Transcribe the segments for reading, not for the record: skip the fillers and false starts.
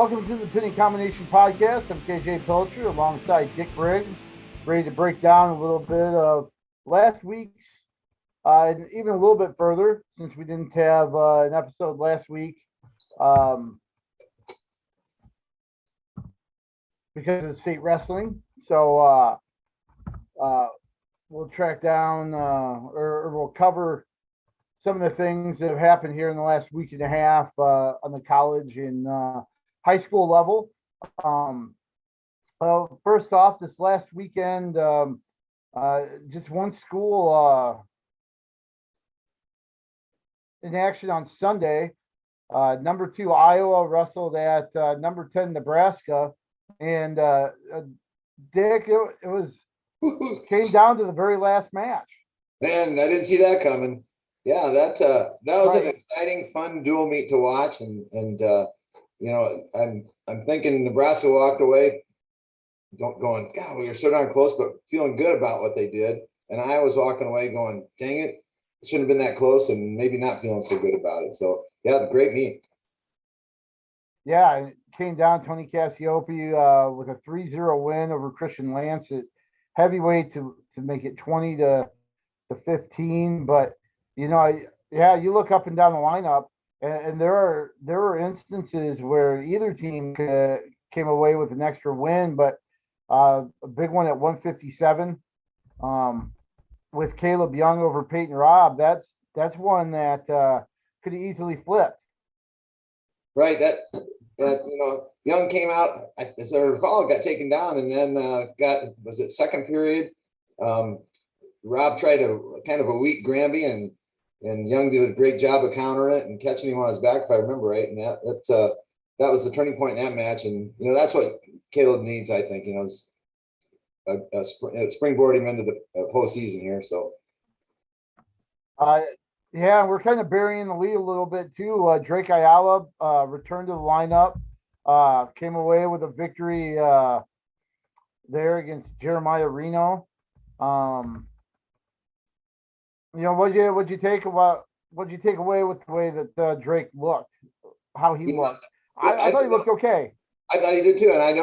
Welcome to the Pinning Combination Podcast. I'm KJ Pilcher alongside Dick Briggs, ready to break down a little bit of last week's, and even a little bit further since we didn't have an episode last week because of state wrestling. So we'll track down or we'll cover some of the things that have happened here in the last week and a half on the college and high school level. Well, first off, this last weekend, just one school in action on Sunday. Number 2 Iowa wrestled at number 10 Nebraska, and Dick, it was came down to the very last match. Man, I didn't see that coming. Yeah, that was Right. an exciting, fun dual meet to watch, and I'm thinking Nebraska walked away, going, God, we were so darn close, but feeling good about what they did. And I was walking away going, dang it, it shouldn't have been that close, and maybe not feeling so good about it. So yeah, great meet. Yeah, it came down Tony Cassiope with a 3-0 win over Christian Lance at heavyweight to make it 20-15. But you look up and down the lineup, and there were instances where either team came away with an extra win, but a big one at 157 with Caleb Young over Peyton Robb. That's one that could have easily flipped. Right, that Young came out, as I recall, got taken down, and then was it second period? Rob tried a kind of a weak Granby, and Young did a great job of countering it and catching him on his back, if I remember right. And that was the turning point in that match. And that's what Caleb needs, I think. Is springboard him into the postseason here. So yeah, we're kind of burying the lead a little bit too. Drake Ayala returned to the lineup, came away with a victory there against Jeremiah Reno. What'd you take away with the way that Drake looked, how he looked? I thought he looked okay. I thought he did too, and I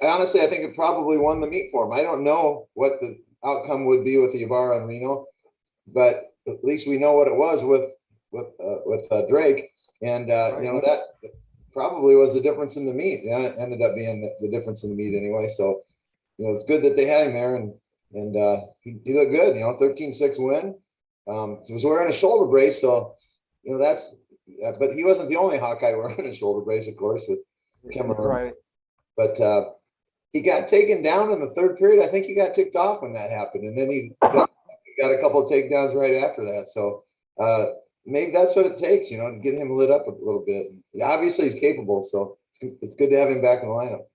honestly, I think it probably won the meet for him. I don't know what the outcome would be with Ibarra and Reno, but at least we know what it was with Drake, and Right. that probably was the difference in the meet. Yeah, it ended up being the difference in the meet anyway. So it's good that they had him there, and he looked good. 13-6 win. He was wearing a shoulder brace, so that's. But he wasn't the only Hawkeye wearing a shoulder brace, of course, with Cameron. Right. But he got taken down in the third period. I think he got ticked off when that happened, and then he got a couple of takedowns right after that. So maybe that's what it takes, to get him lit up a little bit. Obviously, he's capable, so it's good to have him back in the lineup.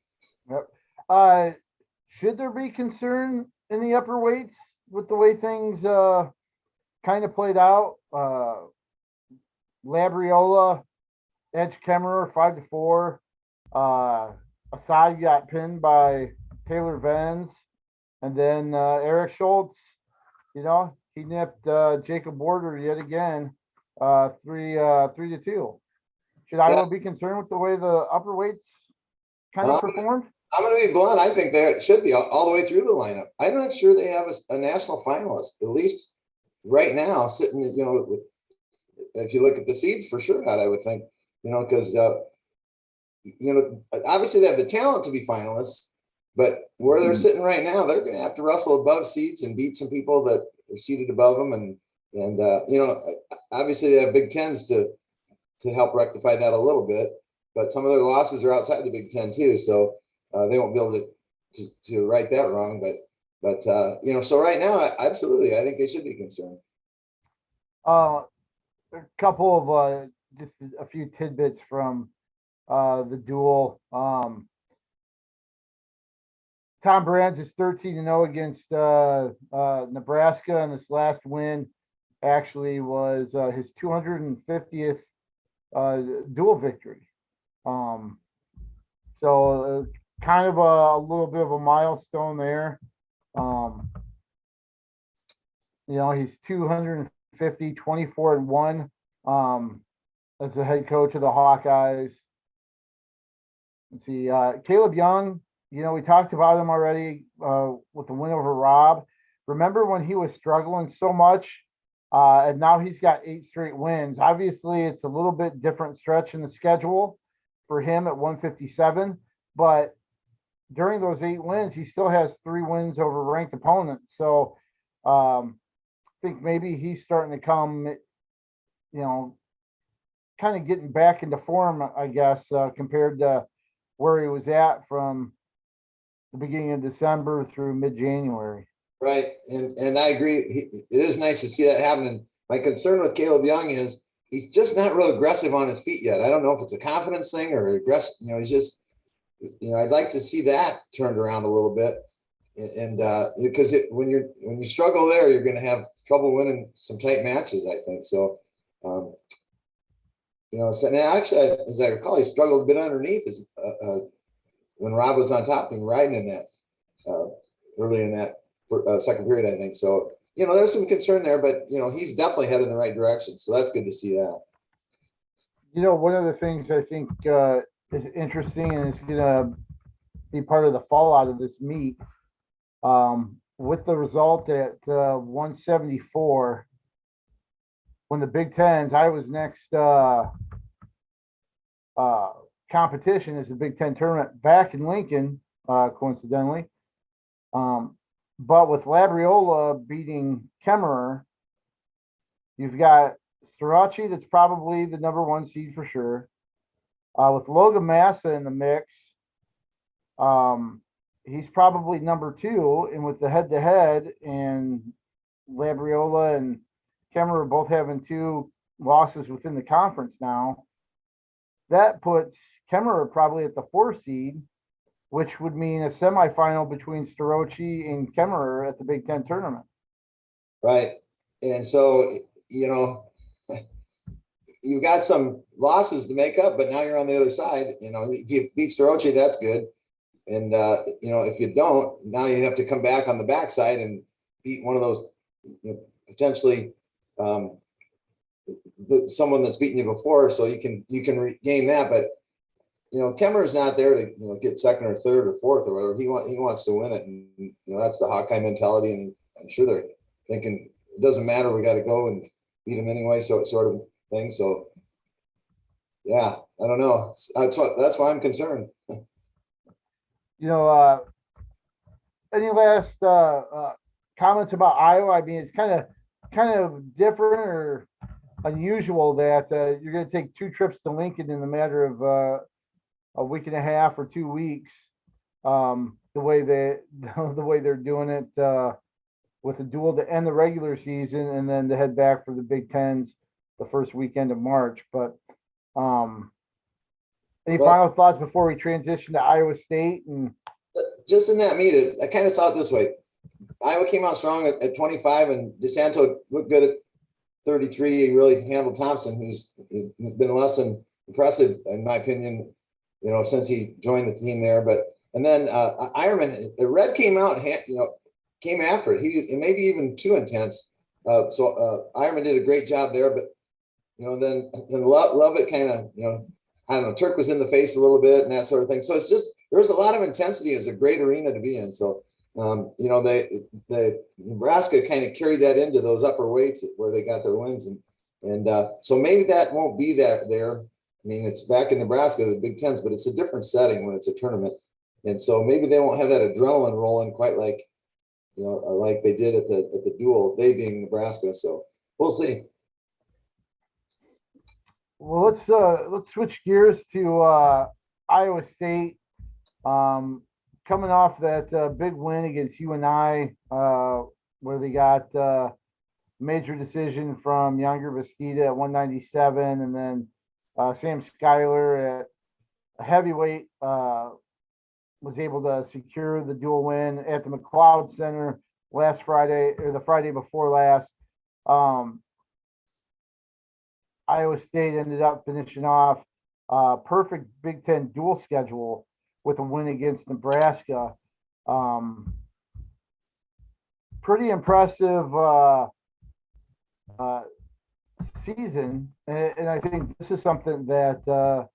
Yep. Should there be concern in the upper weights with the way things kind of played out? Labriola, Edge Kemmerer 5-4. Asad got pinned by Taylor Venz, and then Eric Schultz. He nipped Jacob Border yet again, 3-2. Should Iowa be concerned with the way the upper weights kind of performed? I'm going to be blunt. I think they should be all the way through the lineup. I'm not sure they have a national finalist, at least right now, sitting, if you look at the seeds, for sure not, I would think, because, obviously they have the talent to be finalists, but where they're sitting right now, they're going to have to wrestle above seeds and beat some people that are seated above them. And obviously they have Big Tens to help rectify that a little bit, but some of their losses are outside the Big Ten too. So they won't be able to right that wrong. But so right now, absolutely, I think they should be concerned. A couple of just a few tidbits from the duel. Tom Brands is 13-0 against Nebraska, and this last win actually was his 250th dual victory. So kind of a little bit of a milestone there. He's 250, 24-1 as the head coach of the Hawkeyes. let's see, Caleb Young, we talked about him already with the win over Rob. Remember when he was struggling so much? And now he's got 8 straight wins. Obviously, it's a little bit different stretch in the schedule for him at 157, but during those 8 wins, he still has 3 wins over ranked opponents. So I think maybe he's starting to come, kind of getting back into form, I guess, compared to where he was at from the beginning of December through mid-January. Right. And I agree. It is nice to see that happening. My concern with Caleb Young is he's just not real aggressive on his feet yet. I don't know if it's a confidence thing or aggressive. He's just, I'd like to see that turned around a little bit. And because when you struggle there, you're going to have trouble winning some tight matches, I think. So, so now actually, as I recall, he struggled a bit underneath when Rob was on top and riding in that early in that second period, I think. So, there's some concern there, but, he's definitely headed in the right direction. So that's good to see that. One of the things I think is interesting and is going to be part of the fallout of this meet with the result at 174 when the Big Ten's Iowa's next competition is the Big Ten tournament back in Lincoln, coincidentally. But with Labriola beating Kemmerer, you've got Strachey, that's probably the number 1 seed for sure. With Logan Massa in the mix, he's probably number 2. And with the head-to-head and Labriola and Kemmerer both having 2 losses within the conference now, that puts Kemmerer probably at the 4 seed, which would mean a semifinal between Strachey and Kemmerer at the Big Ten tournament. Right. And so, you've got some losses to make up, but now you're on the other side. If you beat Strachey, that's good. And, if you don't, now you have to come back on the backside and beat one of those, potentially someone that's beaten you before. So you can regain that. But, Kemmerer's not there to, get second or third or fourth or whatever. He wants to win it. And, that's the Hawkeye mentality. And I'm sure they're thinking it doesn't matter. We got to go and beat him anyway. So it's sort of thing. So, yeah, I don't know. That's why I'm concerned. Any last comments about Iowa? I mean, it's kind of different or unusual that you're going to take 2 trips to Lincoln in the matter of a week and a half or 2 weeks. The way they're doing it with a duel to end the regular season and then to head back for the Big Tens the first weekend of March. But any final thoughts before we transition to Iowa State? And just in that meet, I kind of saw it this way. Iowa came out strong at 25, and DeSanto looked good at 33. He really handled Thompson, who's been less than impressive, in my opinion, since he joined the team there. And then Ironman, the Red came out and came after it. He maybe even too intense. So Ironman did a great job there, but then Lovett kind of I don't know, Turk was in the face a little bit and that sort of thing. So it's just there's a lot of intensity. It's a great arena to be in. So the Nebraska kind of carried that into those upper weights where they got their wins, and so maybe that won't be that there. I mean, it's back in Nebraska, the Big Tens, but it's a different setting when it's a tournament, and so maybe they won't have that adrenaline rolling quite like like they did at the duel. They being Nebraska, so we'll see. Well, let's switch gears to Iowa State. Coming off that big win against UNI, where they got major decision from Younger Vestida at 197, and then Sam Schuyler at a heavyweight was able to secure the dual win at the McLeod Center last Friday, or the Friday before last. Iowa State ended up finishing off perfect Big Ten dual schedule with a win against Nebraska. Pretty impressive season. And I think this is something that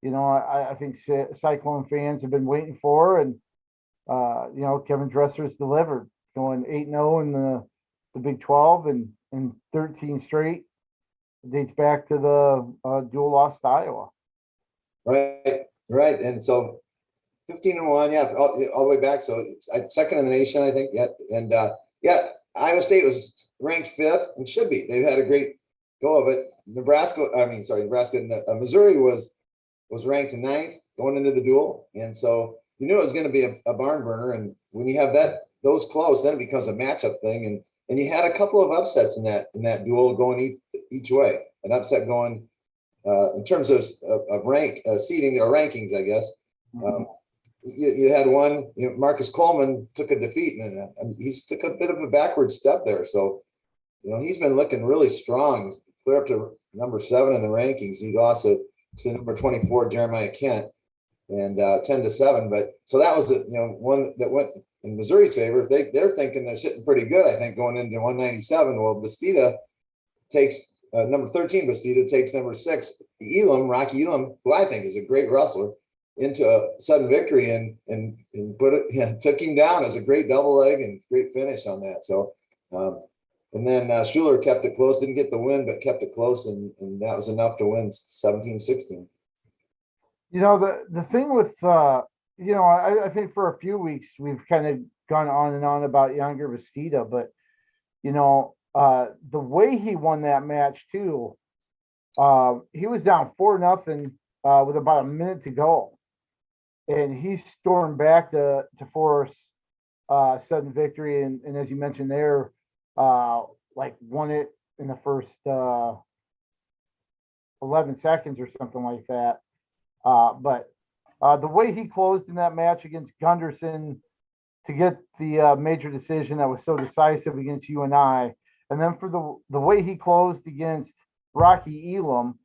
I think Cyclone fans have been waiting for, and Kevin Dresser's delivered, going 8-0 in the Big 12 and 13 straight. It dates back to the dual loss to Iowa. Right. And so 15-1, yeah, all the way back. So it's second in the nation, I think. Yeah. And Iowa State was ranked 5th and should be. They've had a great go of it. Nebraska, Missouri was ranked 9th going into the duel. And so you knew it was going to be a barn burner. And when you have those close, then it becomes a matchup thing. And you had a couple of upsets in that duel going each way. An upset going in terms of rank seeding or rankings, I guess. You had one, Marcus Coleman took a defeat and he's took a bit of a backward step there. So, he's been looking really strong, clear up to number 7 in the rankings. He lost to number 24, Jeremiah Kent, and 10-7. But so that was the one that went in Missouri's favor. They're thinking they're sitting pretty good, I think, going into 197. Well, Bastida takes number 13. Bastida takes number 6, Rocky Elam, who I think is a great wrestler, into a sudden victory and took him down as a great double leg and great finish on that. So, and then Schuler kept it close, didn't get the win, but kept it close, and that was enough to win 17-16. The thing with, I think for a few weeks we've kind of gone on and on about younger Bastida, but, the way he won that match too, he was down 4-0 with about a minute to go. And he stormed back to force sudden victory. And as you mentioned there, won it in the first 11 seconds or something like that. But the way he closed in that match against Gunderson to get the major decision that was so decisive against UNI, and then for the way he closed against Rocky Elam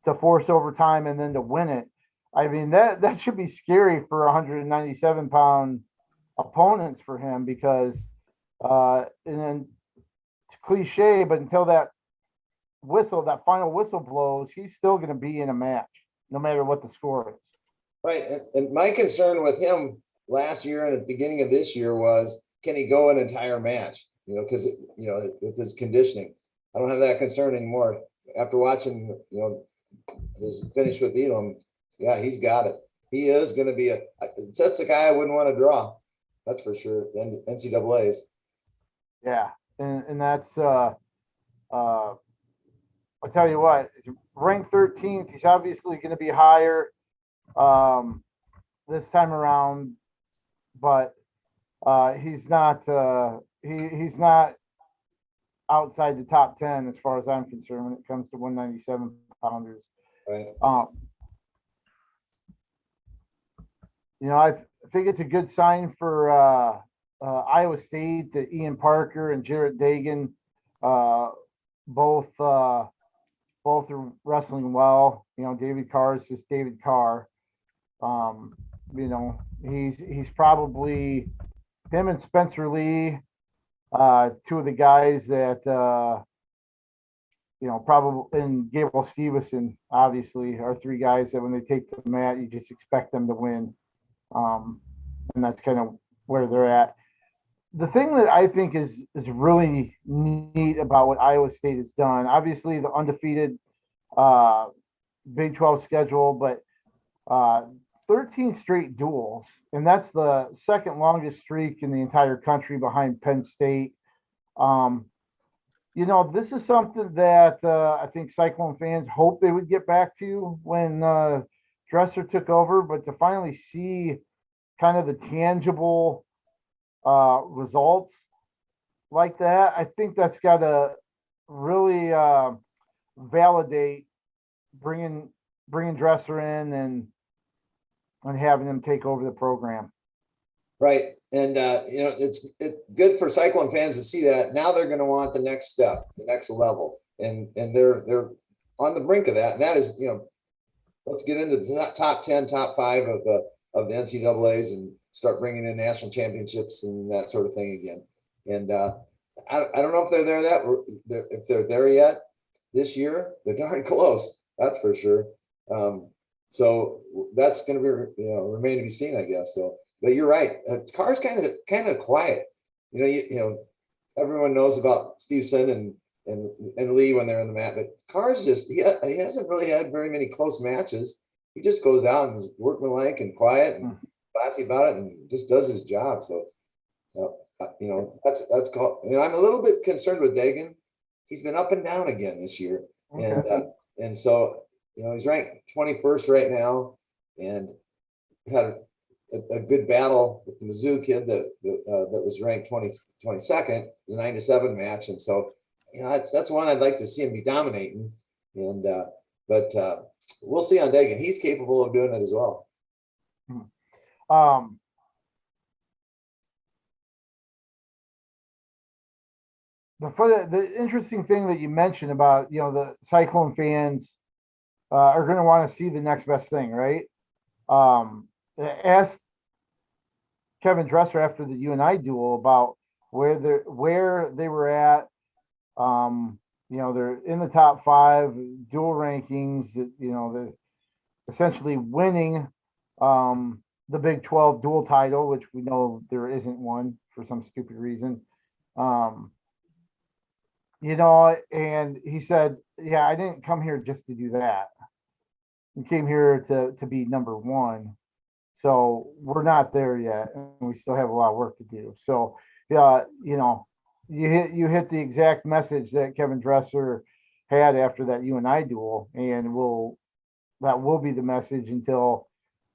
to force overtime and then to win it, I mean, that should be scary for 197-pound opponents for him, because and then it's cliche, but until that final whistle blows, he's still going to be in a match, no matter what the score is. Right. And my concern with him last year and at the beginning of this year was, can he go an entire match? Because, with his conditioning. I don't have that concern anymore. After watching, his finish with Elam, yeah, he's got it. He is going to be that's a guy I wouldn't want to draw. That's for sure. The NCAAs. Yeah. And that's, I'll tell you what, ranked 13th. He's obviously going to be higher this time around, but he's not he's not outside the top 10 as far as I'm concerned when it comes to 197 pounders. Right. I think it's a good sign for Iowa State that Ian Parker and Jarrett Dagan both are wrestling well. David Carr is just David Carr. He's probably, him and Spencer Lee, two of the guys that probably, and Gabriel Stevenson obviously are 3 guys that when they take the mat, you just expect them to win. And that's kind of where they're at. The thing that I think is really neat about what Iowa State has done, obviously the undefeated Big 12 schedule, but 13 straight duels, and that's the second longest streak in the entire country behind Penn State. This is something that I think Cyclone fans hope they would get back to when Dresser took over, but to finally see kind of the tangible results like that, I think that's got to really validate bringing Dresser in and having him take over the program. Right. And, it's good for Cyclone fans to see that. Now they're going to want the next step, the next level. And they're on the brink of that. And that is, let's get into the top 10, top 5 of the NCAAs and start bringing in national championships and that sort of thing again. And I don't know if if they're there yet this year. They're darn close. That's for sure. So that's going to be, remain to be seen, I guess. So, but you're right. Carr's kind of quiet. Everyone knows about Stevenson and Lee when they're in the mat, but Carr's just he hasn't really had very many close matches. He just goes out and is workmanlike and quiet and classy about it and just does his job. So, that's called. I'm a little bit concerned with Dagan. He's been up and down again this year, and so he's ranked 21st right now, and had a good battle with the Mizzou kid that was ranked 22nd. It's a 9-7 match, and so that's one I'd like to see him be dominating. And but we'll see on Dagan. He's capable of doing it as well. The interesting thing that you mentioned about the Cyclone fans are going to want to see the next best thing, right? Asked Kevin Dresser after the UNI duel about where they were at. They're in the top 5 dual rankings. They're essentially winning the Big 12 dual title, which we know there isn't one for some stupid reason. And he said, "Yeah, I didn't come here just to do that. I came here to be number 1. So we're not there yet, and we still have a lot of work to do." So, you hit the exact message that Kevin Dresser had after that UNI duel, and that will be the message until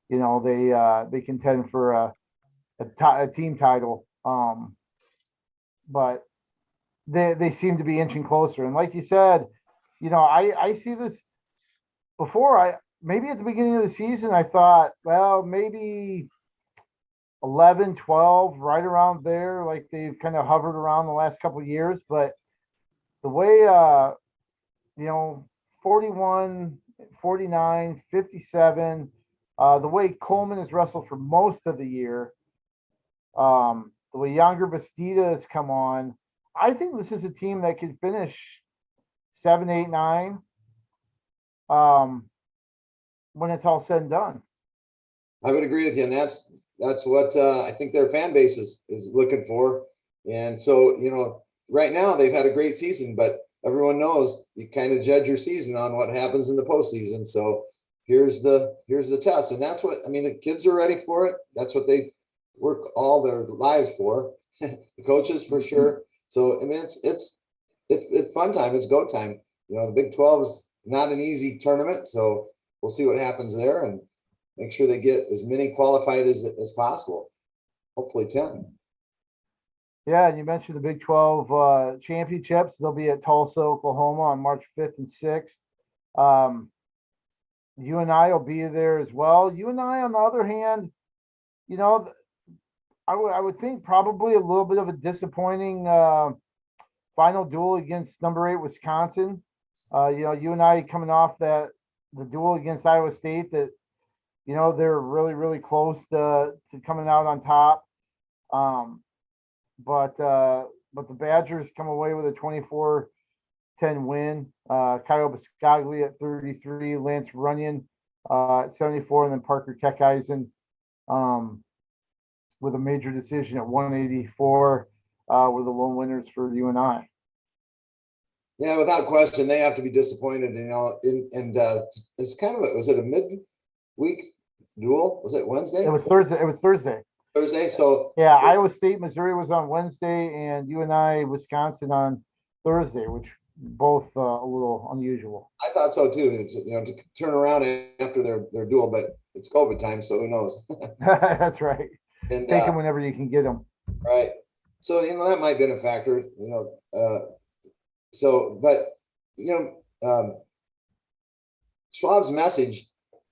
they contend for a team title. But they seem to be inching closer, and like you said, I see this before. Maybe at the beginning of the season, I thought, well, maybe 11, 12, right around there, like they've kind of hovered around the last couple of years. But the way, 41, 49, 57, the way Coleman has wrestled for most of the year, the way Younger Bastida has come on, I think this is a team that could finish 7, 8, 9. When it's all said and done. I would agree with you, and that's what I think their fan base is looking for. And so, right now they've had a great season, but everyone knows you kind of judge your season on what happens in the postseason. So here's the test, and that's what the kids are ready for it. That's what they work all their lives for. The coaches for sure. So it's fun time. It's go time. The Big 12 is not an easy tournament, so we'll see what happens there and make sure they get as many qualified as possible. Hopefully 10. Yeah, and you mentioned the Big 12 championships. They'll be at Tulsa, Oklahoma on March 5th and 6th. UNI will be there as well. UNI, on the other hand, I would think probably a little bit of a disappointing final duel against number 8 Wisconsin. UNI coming off the duel against Iowa State that, they're really, really close to coming out on top. But the Badgers come away with a 24-10 win. Kyle Biscaglia at 33, Lance Runyon at 74, and then Parker Keckeisen with a major decision at 184 were the lone winners for UNI. Yeah, without question, they have to be disappointed. It's kind of was it a midweek duel? Was it Wednesday? It was Thursday. Thursday. So yeah, Iowa State, Missouri was on Wednesday, and UNI, Wisconsin on Thursday, which both a little unusual. I thought so too. It's to turn around after their duel, but it's COVID time, so who knows? That's right. And take them whenever you can get them. Right. So that might be a factor. Schwab's message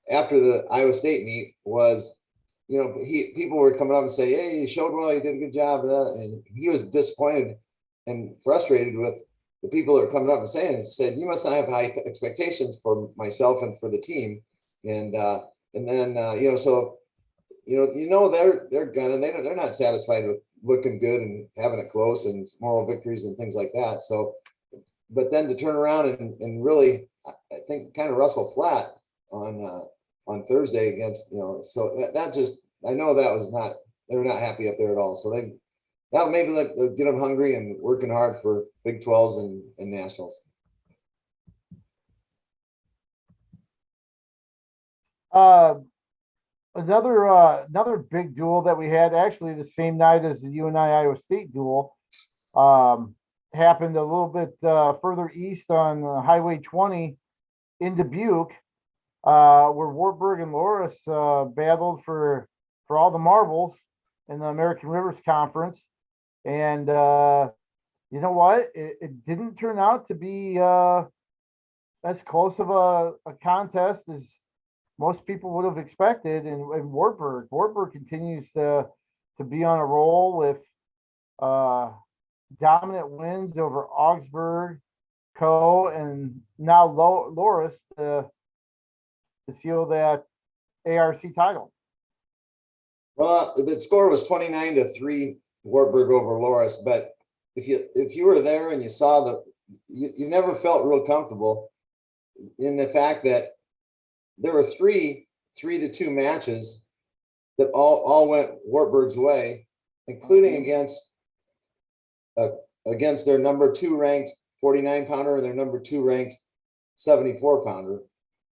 after the Iowa State meet was, people were coming up and say, "Hey, you showed well, you did a good job," and he was disappointed and frustrated with the people that are coming up and said, "You must not have high expectations for myself and for the team," and then they're gunning. They're not satisfied with looking good and having it close and moral victories and things like that. So, but then to turn around and really, I think, kind of wrestle flat on on Thursday against, so that just, I know that was not, they were not happy up there at all. So that'll maybe get them hungry and working hard for Big 12s and nationals. Another big duel that we had, actually the same night as the UNI Iowa State duel, happened a little bit further east on Highway 20 in Dubuque, where Wartburg and Loras battled for all the marbles in the American Rivers Conference. And you know what? It didn't turn out to be as close of a contest as most people would have expected. And Wartburg continues to be on a roll with dominant wins over Augsburg, Co, and now Loras to seal that ARC title. Well, the score was 29-3 Wartburg over Loras, but if you were there and you saw you never felt real comfortable in the fact that there were 3-2 matches that all went Wartburg's way, including against their number 2 ranked 49-pounder and their number 2 ranked 74-pounder,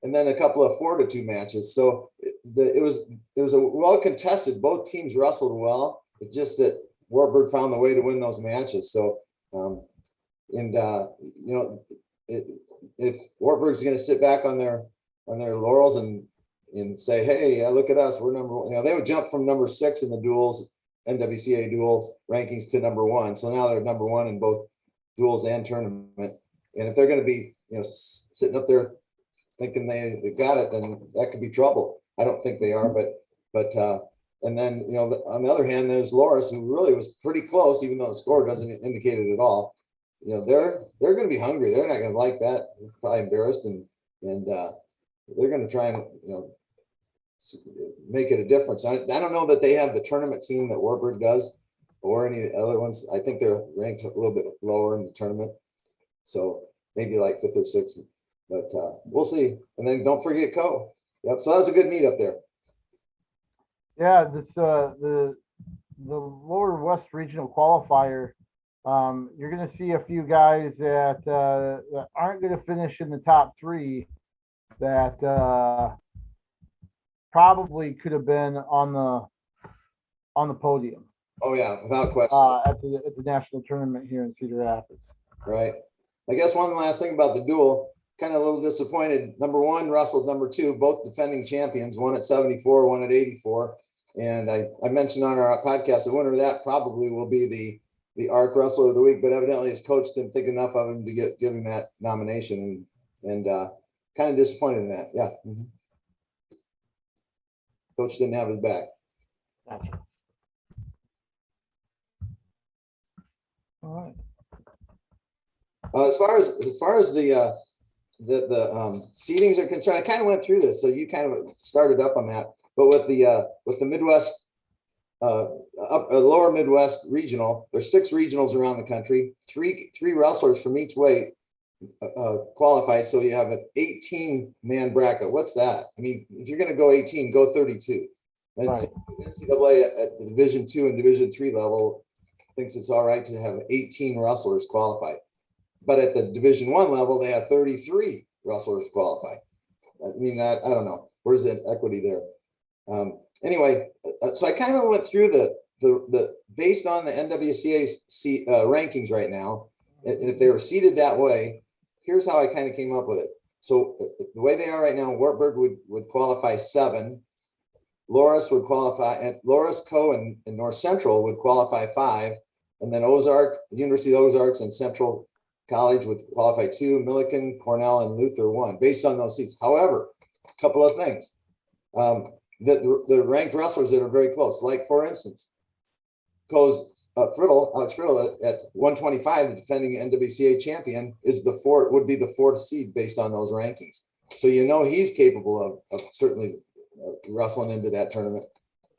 and then a couple of 4-2 matches. So it was a well contested. Both teams wrestled well. It's just that Wartburg found the way to win those matches. So if Wartburg's going to sit back on their laurels and say, hey, look at us, we're number one. They would jump from number 6 in the duels, NWCA duels rankings, to number 1. So now they're number 1 in both duels and tournament. And if they're going to be, sitting up there thinking they got it, then that could be trouble. I don't think they are, but and then, on the other hand, there's Loras, who really was pretty close, even though the score doesn't indicate it at all. They're going to be hungry. They're not going to like that. They're probably embarrassed, and they're going to try and make it a difference. I don't know that they have the tournament team that Wartburg does, or any other ones. I think they're ranked a little bit lower in the tournament, so maybe like 5th or 6th. But we'll see. And then don't forget Co. Yep. So that was a good meet up there. Yeah, this the Lower West Regional Qualifier. You're going to see a few guys that aren't going to finish in the top 3 that probably could have been on the podium. Oh yeah, without question. At the national tournament here in Cedar Rapids. Right. I guess one last thing about the duel. Kind of a little disappointed. Number 1 wrestled number 2, both defending champions, one at 74, one at 84. And I mentioned on our podcast, the winner of that probably will be the ARC Wrestler of the Week, but evidently his coach didn't think enough of him to give him that nomination, and kind of disappointed in that. Yeah. Mm-hmm. Coach didn't have his back. Gotcha. All right. As far as the seedings are concerned, I kind of went through this, so you kind of started up on that. But with the Midwest, lower Midwest regional, there's 6 regionals around the country. Three wrestlers from each weight qualified, so you have an 18-man bracket. What's that? I mean, if you're going to go 18, go 32. And right. NCAA at the Division II and Division III level thinks it's all right to have 18 wrestlers qualified. But at the Division I level, they have 33 wrestlers qualified. I mean, I don't know. Where's the equity there? Anyway, so I kind of went through the based on the NWCA rankings right now, and if they were seated that way, here's how I kind of came up with it. So the way they are right now, Wartburg would qualify 7. Loras would qualify, and Loras, Co, and North Central would qualify 5, and then Ozark, the University of Ozarks, and Central College would qualify 2, Millikan, Cornell, and Luther 1, based on those seats. However, a couple of things. The ranked wrestlers that are very close, like for instance, Alex Friddle at 125, the defending NWCA champion, would be the 4th seed based on those rankings. So he's capable of certainly wrestling into that tournament.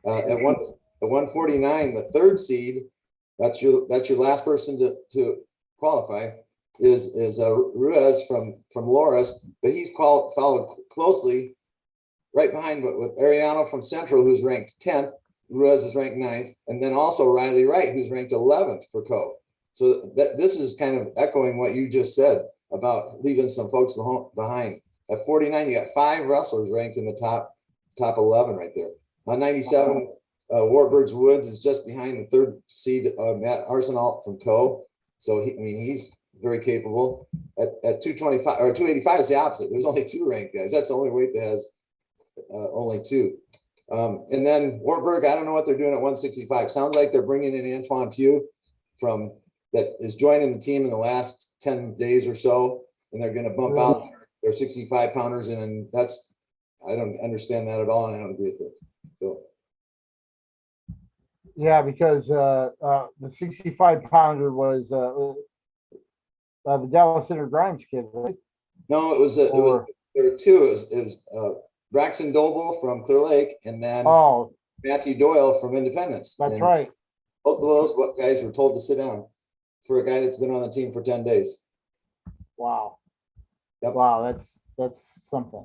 At 149, the 3rd seed, that's your last person to qualify, is Ruiz from Loras, but he's followed closely right behind with Ariano from Central, who's ranked 10th. Ruiz is ranked 9th, and then also Riley Wright, who's ranked 11th for Co. So this is kind of echoing what you just said about leaving some folks behind. At 49, you got 5 wrestlers ranked in the top 11 right there. On 97, Wartburg's Woods is just behind the 3rd seed, Matt Arsenault from Co. So he's very capable. At 225 or 285 is the opposite. There's only 2 ranked guys. That's the only weight that has only 2. And then Wartburg, I don't know what they're doing at 165. Sounds like they're bringing in Antoine Pugh that is joining the team in the last 10 days or so, and they're going to bump out their 65 pounders, and I don't understand that at all, and I don't agree with it. So. Yeah, because the 65 pounder was the Dallas Center Grimes kid, right? No, there were 2. It was Braxton Doble from Clear Lake, and then Matthew Doyle from Independence. That's right. Both of those guys were told to sit down for a guy that's been on the team for 10 days. Wow. Yep. Wow, that's something.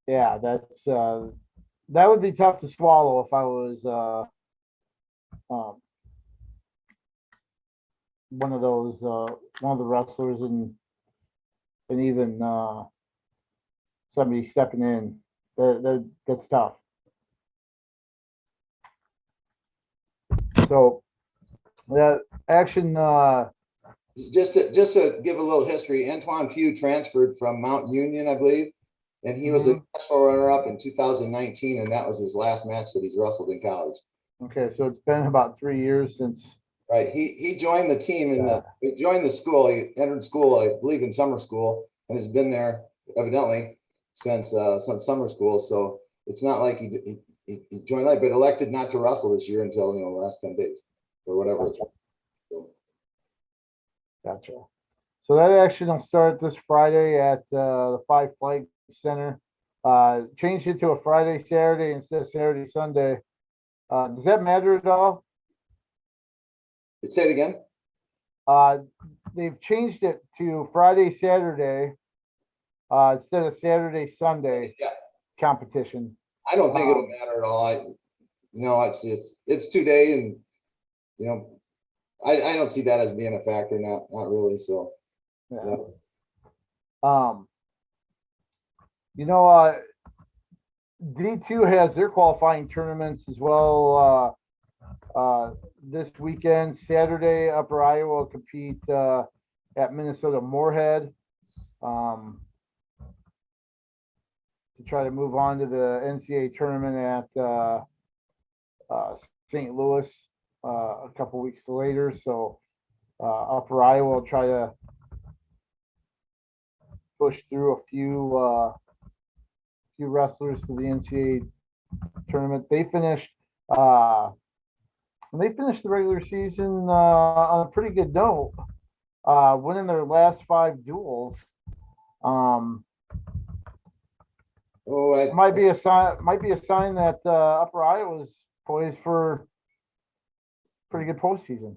Yeah, that would be tough to swallow if I was one of the wrestlers and even somebody stepping in. That's tough. So that action. Just to give a little history, Antoine Pugh transferred from Mount Union, I believe, and he was a national runner-up in 2019, and that was his last match that he's wrestled in college. Okay, so it's been about 3 years since. Right, he joined the team he joined the school. He entered school, I believe, in summer school, and has been there evidently since summer school. So it's not like he joined late, but elected not to wrestle this year until the last 10 days or whatever. Gotcha. So that action will start this Friday at the Five Flight Center. Changed it to a Friday, Saturday instead of Saturday, Sunday. Does that matter at all? Say it again. They've changed it to Friday, Saturday instead of Saturday, Sunday competition. I don't think it'll matter at all. It's 2 days, and I don't see that as being a factor. Not really. So. Yeah. D2 has their qualifying tournaments as well. This weekend, Saturday, Upper Iowa will compete at Minnesota Moorhead to try to move on to the NCAA tournament at St. Louis a couple weeks later. So Upper Iowa will try to push through a few wrestlers to the NCAA tournament. They finished the regular season on a pretty good note, winning their last 5 duels. Might be a sign that Upper Iowa's poised for pretty good postseason.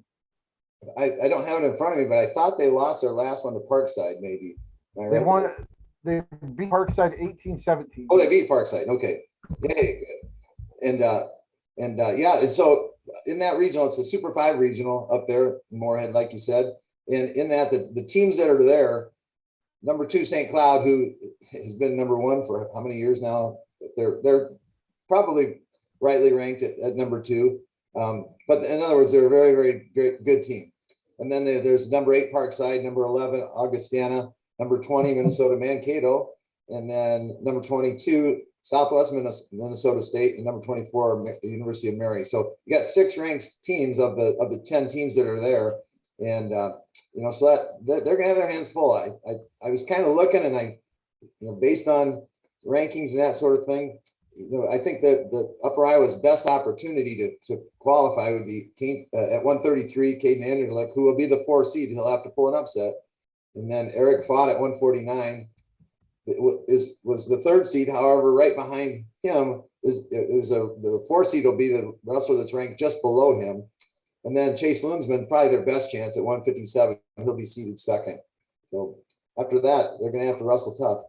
I don't have it in front of me, but I thought they lost their last one to Parkside, maybe. They beat Parkside 18-17. Oh, they beat Parkside. Okay. Yay, good. And so in that regional, it's a Super 5 regional up there in Moorhead, like you said. And in that, the teams that are there, number 2, St. Cloud, who has been number 1 for how many years now? They're probably rightly ranked at number 2. But in other words, they're a very, very great, good team. And then there's number 8 Parkside, number 11 Augustana, number 20 Minnesota Mankato, and then number 22 Southwest Minnesota State, and number 24 University of Mary. So you got 6 ranked teams of the 10 teams that are there, and so that they're gonna have their hands full. I was kind of looking, and based on rankings and that sort of thing, I think that the Upper Iowa's best opportunity to qualify would be at 133, Caden Anderlick, who will be the 4 seed. He'll have to pull an upset. And then Eric Fott at 149 was the 3rd seed. However, right behind him the 4 seed will be the wrestler that's ranked just below him. And then Chase Lunsman, probably their best chance at 157. He'll be seeded 2nd. So after that, they're going to have to wrestle tough.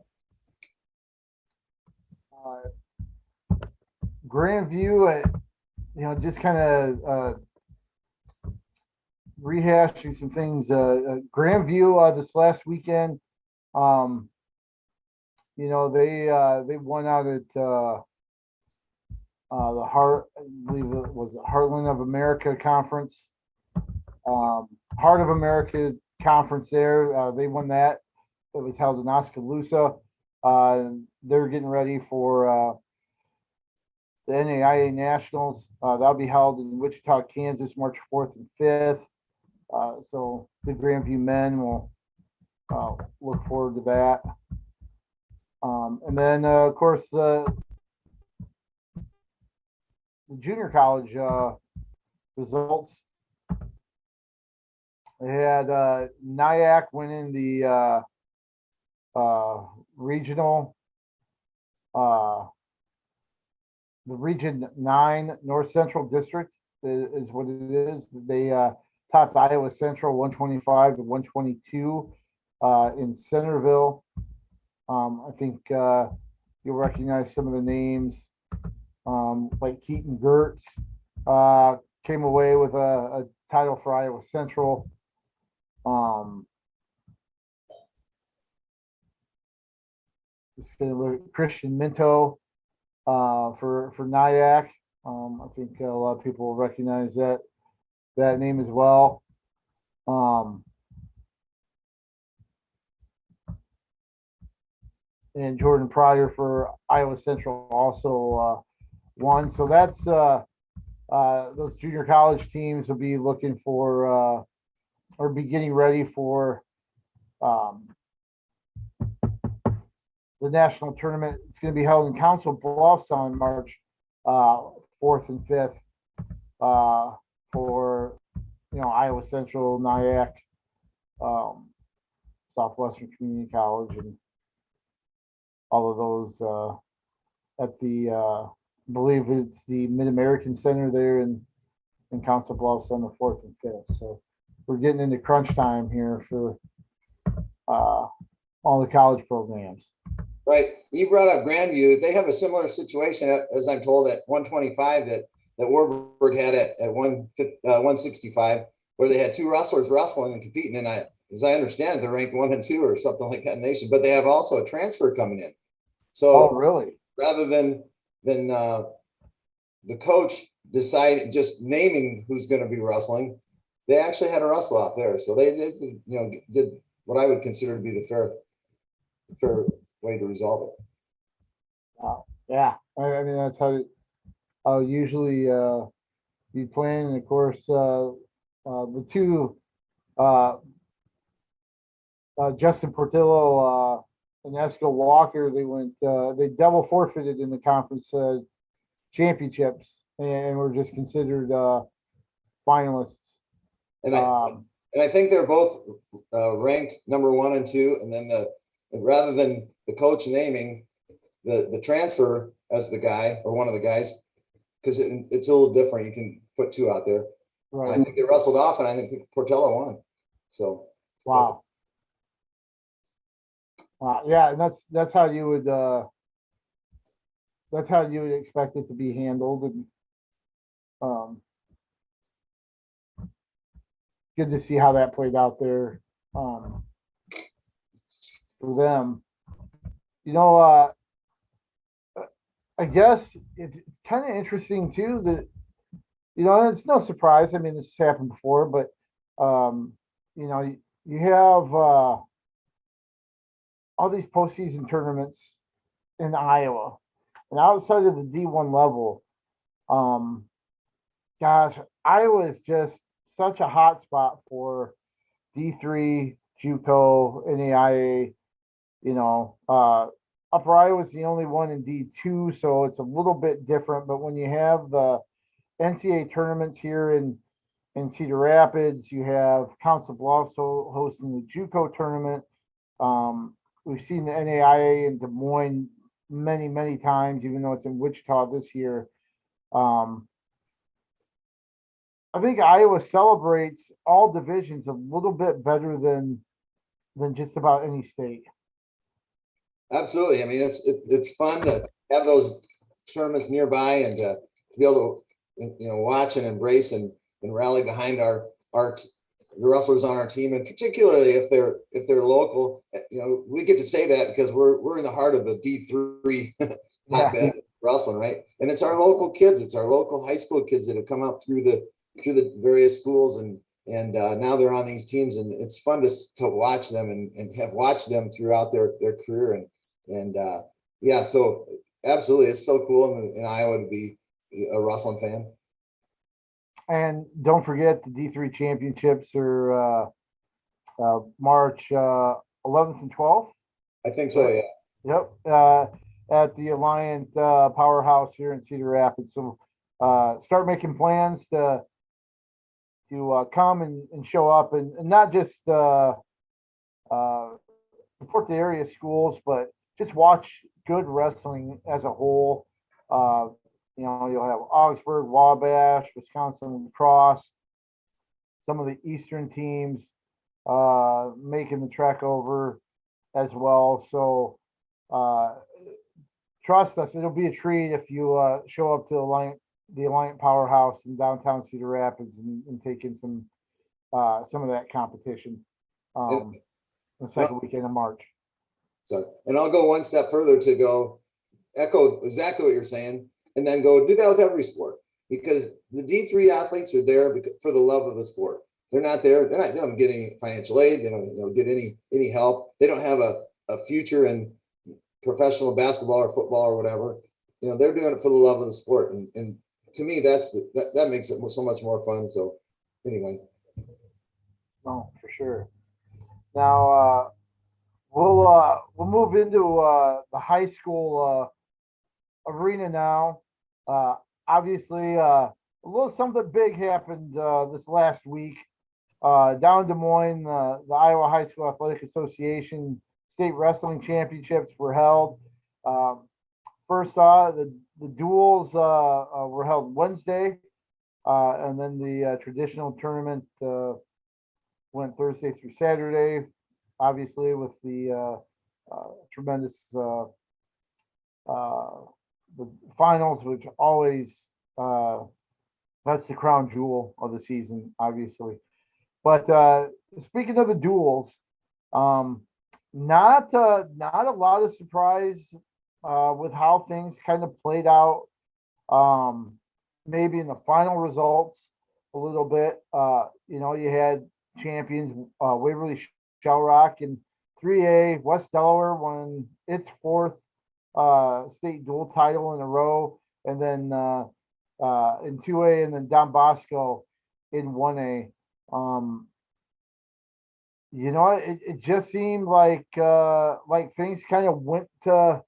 Grandview, just kind of rehashing some things. Grandview this last weekend, they won out at the I believe it was the Heartland of America Conference, Heart of America Conference. There, they won that. It was held in Oskaloosa. They're getting ready for the NAIA Nationals. That'll be held in Wichita, Kansas, March 4th and 5th. So the Grandview men will look forward to that. And then, of course, the junior college results. They had Nyack winning the regional, the Region 9 North Central District is what it is. They topped Iowa Central 125 to 122 in Centerville. I think you'll recognize some of the names, like Keaton Gertz came away with a title for Iowa Central. Just gonna look at Christian Minto for Nyack. I think a lot of people will recognize that name as well. And Jordan Pryor for Iowa Central also won. So that's those junior college teams will be looking for or be getting ready for the national tournament. It's going to be held in Council Bluffs on March 4th and 5th for Iowa Central, Nyack, Southwestern Community College, and all of those at the I believe it's the Mid-American Center there in Council Bluffs on the 4th and 5th. So we're getting into crunch time here for all the college programs. Right. You brought up Grandview. They have a similar situation, as I'm told, at 125 that Warburg had at 165, where they had two wrestlers wrestling and competing. And as I understand, they're ranked 1 and 2 or something like that in the nation, but they have also a transfer coming in. So really? Rather than the coach decide just naming who's going to be wrestling, they actually had a wrestle out there. So they did what I would consider to be the fair way to resolve it. Yeah, I mean that's how usually be playing. And of course, the two Justin Portillo and Esco Walker, they double forfeited in the conference championships and were just considered finalists. And I think they're both ranked number 1 and 2, and then rather than the coach naming the transfer as the guy or one of the guys, because it's a little different. You can put 2 out there. Right. I think they wrestled off, and I think Portillo won. So wow. Yeah, and that's how you would expect it to be handled, and good to see how that played out there for them. I guess it's kind of interesting too that it's no surprise. I mean, this has happened before, but you have all these postseason tournaments in Iowa, and outside of the D1 level, gosh, Iowa is just such a hot spot for D3, JUCO, NAIA. Upper Iowa is the only one in D2, so it's a little bit different. But when you have the NCAA tournaments here in Cedar Rapids, you have Council Bluffs hosting the JUCO tournament. We've seen the NAIA in Des Moines many, many times, even though it's in Wichita this year. I think Iowa celebrates all divisions a little bit better than just about any state. Absolutely. I mean, it's fun to have those tournaments nearby and to be able to, watch and embrace and rally behind the wrestlers on our team, and particularly if they're local. We get to say that because we're in the heart of a D3 hotbed wrestling, right? And it's our local kids, it's our local high school kids that have come up through the various schools, and now they're on these teams, and it's fun to watch them and have watched them throughout their career, and so absolutely, it's so cool in Iowa to be a wrestling fan. And don't forget the D3 championships are March 11th and 12th. I think so, yeah. Yep. At the Alliant Powerhouse here in Cedar Rapids. So start making plans to come and show up and not just support the area schools, but just watch good wrestling as a whole. You'll have Augsburg, Wabash, Wisconsin Lacrosse, some of the Eastern teams making the trek over as well. So trust us, it'll be a treat if you show up to the Alliant Powerhouse in downtown Cedar Rapids and take in some of that competition the second weekend of March. So, and I'll go one step further to go echo exactly what you're saying, and then go do that with every sport, because the D3 athletes are there for the love of the sport. They're not there. They don't get any financial aid. They don't get any help. They don't have a future in professional basketball or football or whatever. They're doing it for the love of the sport, and to me, that makes it so much more fun. So anyway. Oh, for sure. Now we'll move into the high school arena now. Obviously, a little something big happened this last week down in Des Moines. The Iowa High School Athletic Association State Wrestling Championships were held. First off, the duels were held Wednesday, and then the traditional tournament went Thursday through Saturday, obviously with the tremendous the finals, which always that's the crown jewel of the season, obviously. But speaking of the duels, not a lot of surprise with how things kind of played out. Maybe in the final results a little bit. You had champions Waverly Shellrock in 3A. West Delaware won its fourth state dual title in a row, and then in 2A, and then Don Bosco in 1A. It just seemed like things kind of went to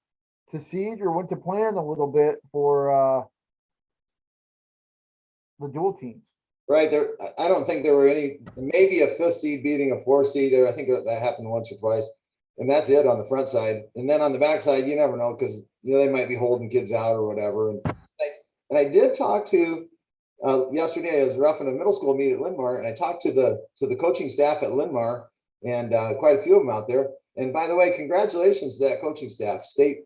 seed or went to plan a little bit for the dual teams. Right there, I don't think there were any. Maybe a fifth seed beating a fourth seed there. I think that happened once or twice, and that's it on the front side. And then on the back side, you never know, because they might be holding kids out or whatever. And I did talk to yesterday. I was roughing a middle school meet at Linn-Mar, and I talked to the coaching staff at Linn-Mar, and quite a few of them out there. And by the way, congratulations to that coaching staff, state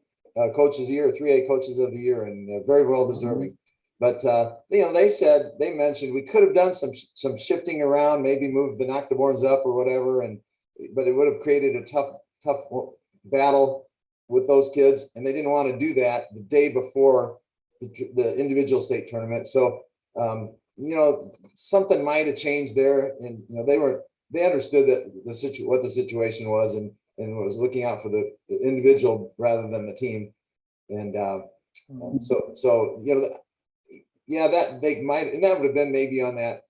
coaches of the year, 3A coaches of the year, and very well deserving. But they mentioned we could have done some shifting around, maybe moved the Noctiborns up or whatever, but it would have created a tough battle with those kids, and they didn't want to do that the day before the individual state tournament. So something might have changed there, and they understood that what the situation was, and was looking out for the individual rather than the team, and that they might, and that would have been maybe on that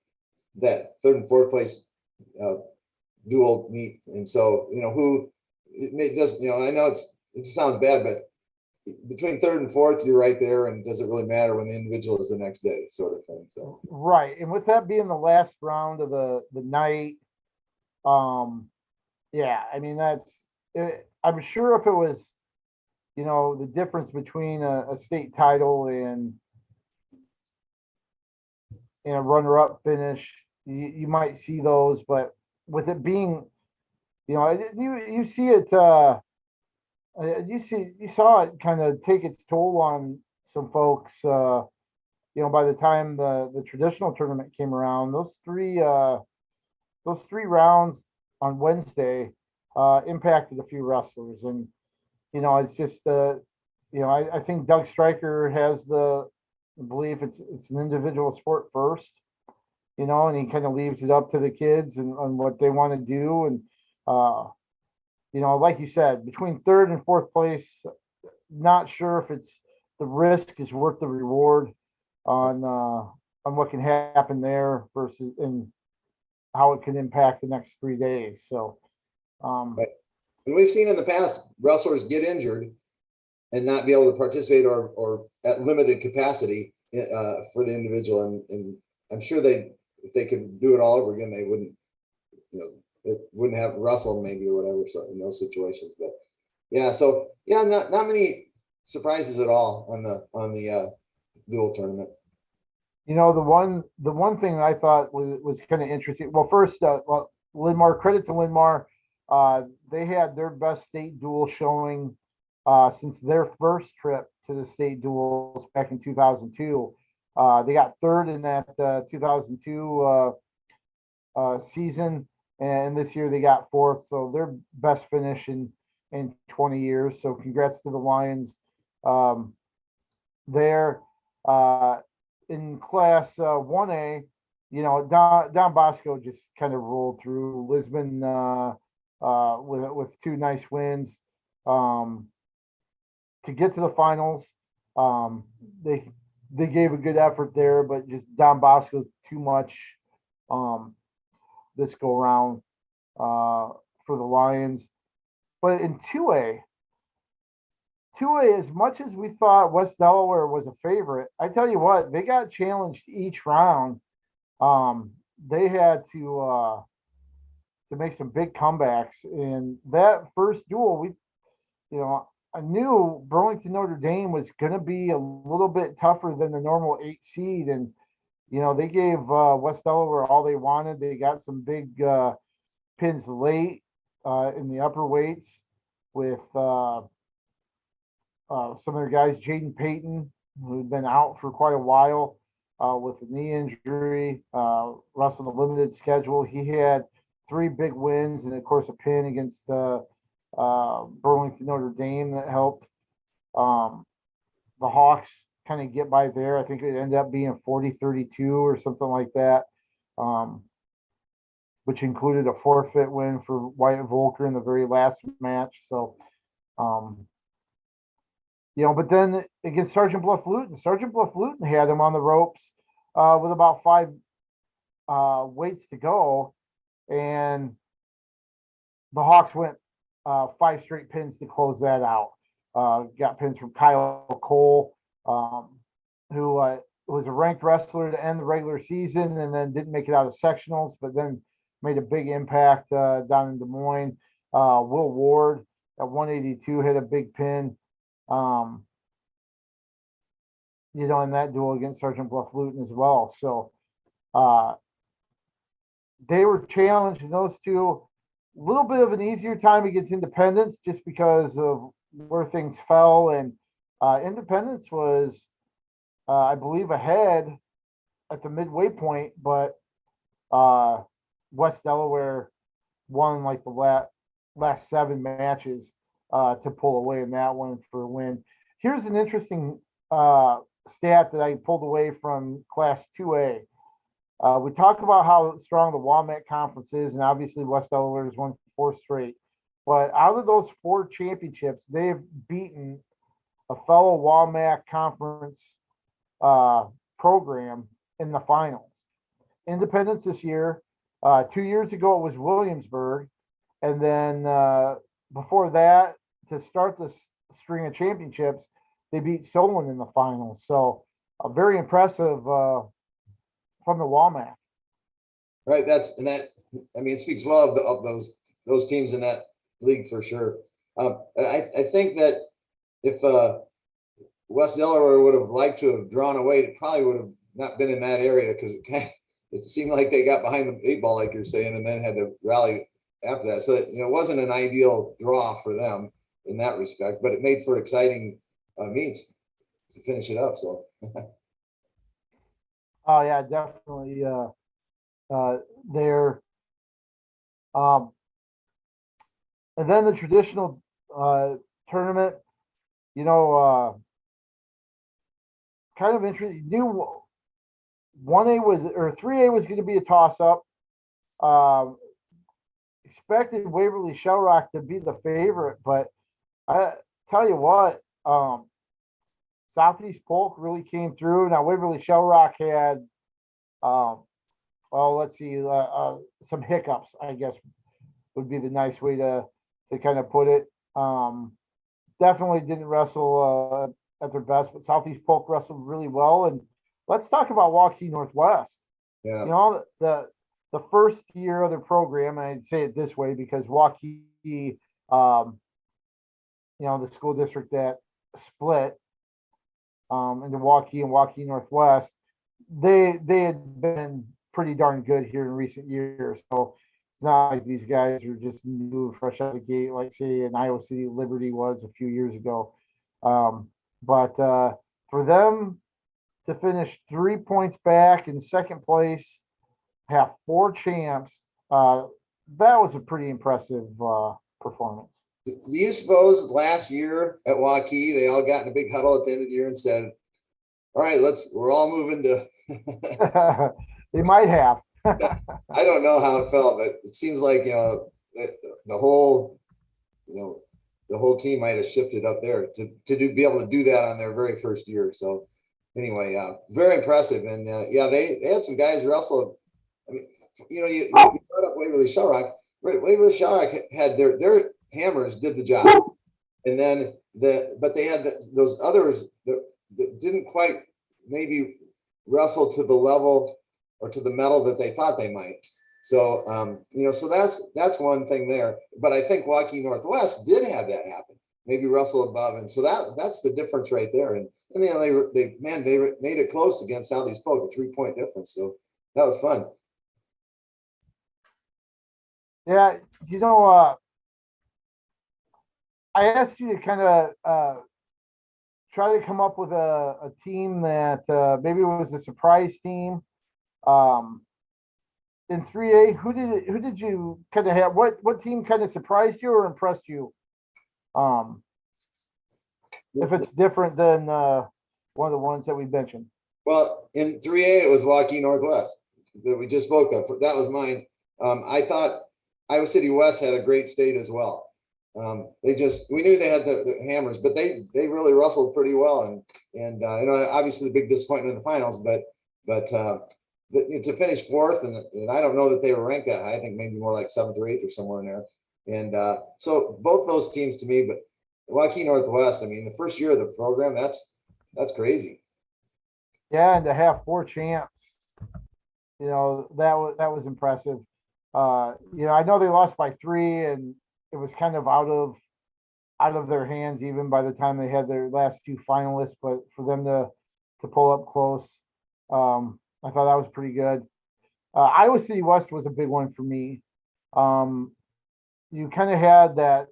third and fourth place dual meet. And so who it does, I know it sounds bad, but between third and fourth, you're right there, and does it really matter when the individual is the next day, sort of thing. So right, and with that being the last round of the night, that's it. I'm sure if it was the difference between a state title and a runner-up finish, you might see those, but with it being, you see it, you saw it kind of take its toll on some folks, by the time the traditional tournament came around, those three rounds on Wednesday impacted a few wrestlers, and it's just I think Doug Stryker has the belief it's an individual sport first, and he kind of leaves it up to the kids and on what they want to do, and like you said, between third and fourth place, not sure if it's the risk is worth the reward on what can happen there versus and how it can impact the next 3 days. So, Right. And we've seen in the past wrestlers get injured and not be able to participate or at limited capacity for the individual. And I'm sure if they could do it all over again, they wouldn't, it wouldn't have wrestled maybe or whatever. So in those situations, but yeah, so yeah, not many surprises at all on the dual tournament. The one thing I thought was kind of interesting. Well, first, Linmar, credit to Linmar. They had their best state duel showing since their first trip to the state duels back in 2002. They got third in that 2002 season, and this year they got fourth. So their best finish in 20 years. So congrats to the Lions there. In class 1A, Don Bosco just kind of rolled through Lisbon with two nice wins to get to the finals. They gave a good effort there, but just Don Bosco's too much this go round for the Lions. But in 2A, as much as we thought West Delaware was a favorite, I tell you what, they got challenged each round. They had to make some big comebacks. In that first duel, I knew Burlington Notre Dame was going to be a little bit tougher than the normal 8 seed, and they gave West Delaware all they wanted. They got some big pins late in the upper weights with some of their guys, Jaden Payton, who'd been out for quite a while with a knee injury, wrestled a limited schedule. He had 3 big wins and, of course, a pin against Burlington Notre Dame that helped the Hawks kind of get by there. I think it ended up being 40-32 or something like that, which included a forfeit win for Wyatt Volker in the very last match. So, but then against Sergeant Bluff Luton had him on the ropes with about 5 weights to go, and the Hawks went 5 straight pins to close that out. Got pins from Kyle Cole, who was a ranked wrestler to end the regular season and then didn't make it out of sectionals, but then made a big impact down in Des Moines. Will Ward at 182 hit a big pin. In that duel against Sergeant Bluff Luton as well. So they were challenged in those two. A little bit of an easier time against Independence just because of where things fell. And Independence was, I believe, ahead at the midway point, but West Delaware won like the last 7 matches to pull away in that one for a win. Here's an interesting stat that I pulled away from Class 2A. We talk about how strong the Walmart Conference is, and obviously West Delaware has won 4 straight. But out of those 4 championships, they have beaten a fellow Walmart Conference program in the finals. Independence this year. 2 years ago, it was Williamsburg. And then before that, to start the string of championships, they beat Solon in the finals. So very impressive from the Walmart. Right. It speaks well of those teams in that league for sure. I think that if West Delaware would have liked to have drawn away, it probably would have not been in that area because it seemed like they got behind the 8 ball, like you're saying, and then had to rally after that. So it wasn't an ideal draw for them in that respect, but it made for exciting meets. to finish it up. So Oh yeah, definitely. There. Um, and then the traditional tournament. You know, kind of interesting. Knew 1A was or 3A was going to be a toss up. Um, expected Waverly Shell Rock to be the favorite, but I tell you what, Southeast Polk really came through. Now Waverly Shell Rock had, well, let's see, some hiccups, I guess would be the nice way to kind of put it. Definitely didn't wrestle at their best, but Southeast Polk wrestled really well. And let's talk about Waukee Northwest. yeah, You know, the first year of their program, and I'd say it this way because Waukee, you know, the school district that split into Waukee and Waukee Northwest, they had been pretty darn good here in recent years. So it's not like these guys are just new, fresh out of the gate, like say in Iowa City Liberty was a few years ago. But for them to finish 3 points back in second place, have 4 champs, that was a pretty impressive performance. do you suppose last year at Waukee they all got in a big huddle at the end of the year and said, "All right, we're all moving to." They might have. I don't know how it felt, but it seems like the whole the whole team might have shifted up there to be able to do that on their very first year. So anyway, very impressive, and yeah, they had some guys wrestle. I mean, you brought up Waverly Shell Rock. Waverly Shell Rock had their hammers did the job, and then but they had those others that didn't quite maybe wrestle to the level or to the metal that they thought they might. So so that's one thing there. But I think Waukee Northwest did have that happen. Maybe wrestle above, and so that's the difference right there. And they made it close against Southeast Polk, a 3-point difference. So that was fun. Yeah, I asked you to kind of try to come up with a team that maybe was a surprise team. In 3A, who did you kind of have? What team kind of surprised you or impressed you? If it's different than one of the ones that we mentioned. Well, in 3A, it was Waukee Northwest that we just spoke of. That was mine. I thought Iowa City West had a great state as well. We knew they had the hammers, but they really wrestled pretty well. And obviously the big disappointment in the finals, but to finish fourth, and I don't know that they were ranked that high. I think maybe more like 7th or 8th or somewhere in there. And so both those teams to me, but Waukee Northwest, I mean, the first year of the program, that's crazy. Yeah, and to have 4 champs, that was impressive. I know they lost by 3, and it was kind of out of their hands even by the time they had their last 2 finalists. But for them to pull up close, I thought that was pretty good. Iowa City West was a big one for me. You kind of had that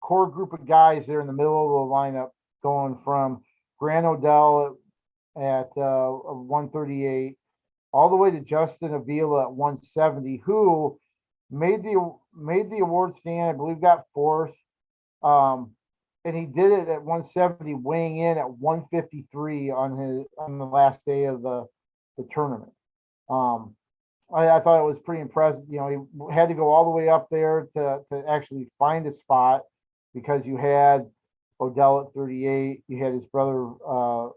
core group of guys there in the middle of the lineup going from Grant Odell at 138 all the way to Justin Avila at 170, who made the award stand, I believe got 4th. And he did it at 170, weighing in at 153 on the last day of the tournament. I thought it was pretty impressive. He had to go all the way up there to actually find a spot because you had Odell at 38, you had his brother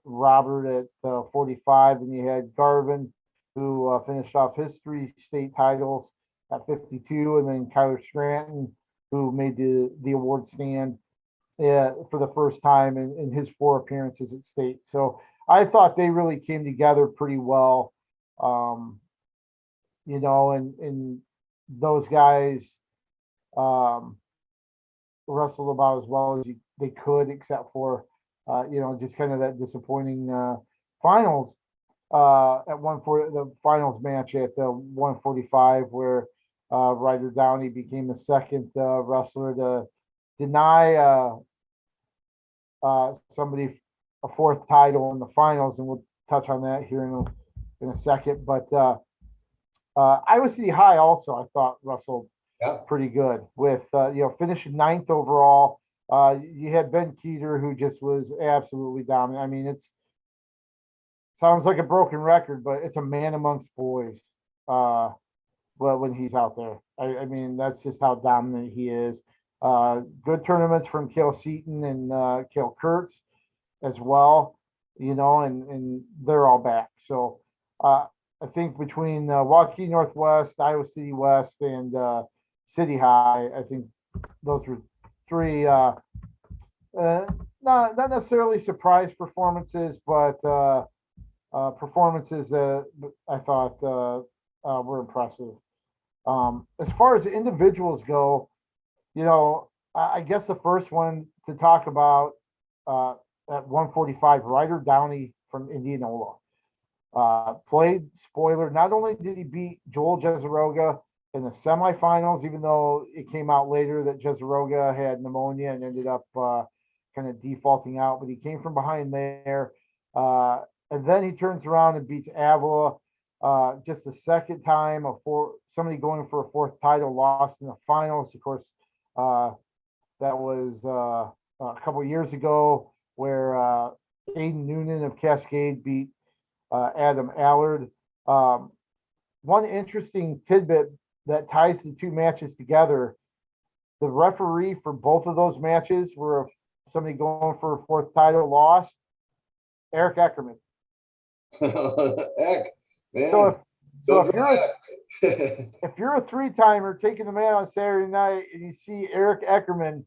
Robert at 45, and you had Garvin, who finished off his 3 state titles at 52, and then Kyler Scranton, who made the award stand for the first time in his 4 appearances at state. So I thought they really came together pretty well. And those guys wrestled about as well as they could, except for just kind of that disappointing finals at the finals match at 145, where Ryder Downey became the second wrestler to deny somebody a fourth title in the finals, and we'll touch on that here in a second. But Iowa City High also, I thought, wrestled pretty good with finishing ninth overall. You had Ben Keeter, who just was absolutely dominant. I mean, it's sounds like a broken record, but it's a man amongst boys. Well, when he's out there, I mean, that's just how dominant he is. Good tournaments from Cale Seaton and Cale Kurtz as well, and they're all back. So I think between Waukee Northwest, Iowa City West, and City High, I think those were three not necessarily surprise performances, but performances that I thought were impressive. As far as individuals go, I guess the first one to talk about at 145, Ryder Downey from Indianola. Played spoiler. Not only did he beat Joel Jezeroga in the semifinals, even though it came out later that Jezeroga had pneumonia and ended up kind of defaulting out, but he came from behind there. And then he turns around and beats Avila just the second time somebody going for a fourth title, lost in the finals. Of course, that was a couple of years ago where Aiden Noonan of Cascade beat Adam Allard. One interesting tidbit that ties the two matches together: the referee for both of those matches were somebody going for a fourth title, lost, Eric Eckerman. Heck, man. So if you're a three-timer taking the mat on Saturday night and you see Eric Eckerman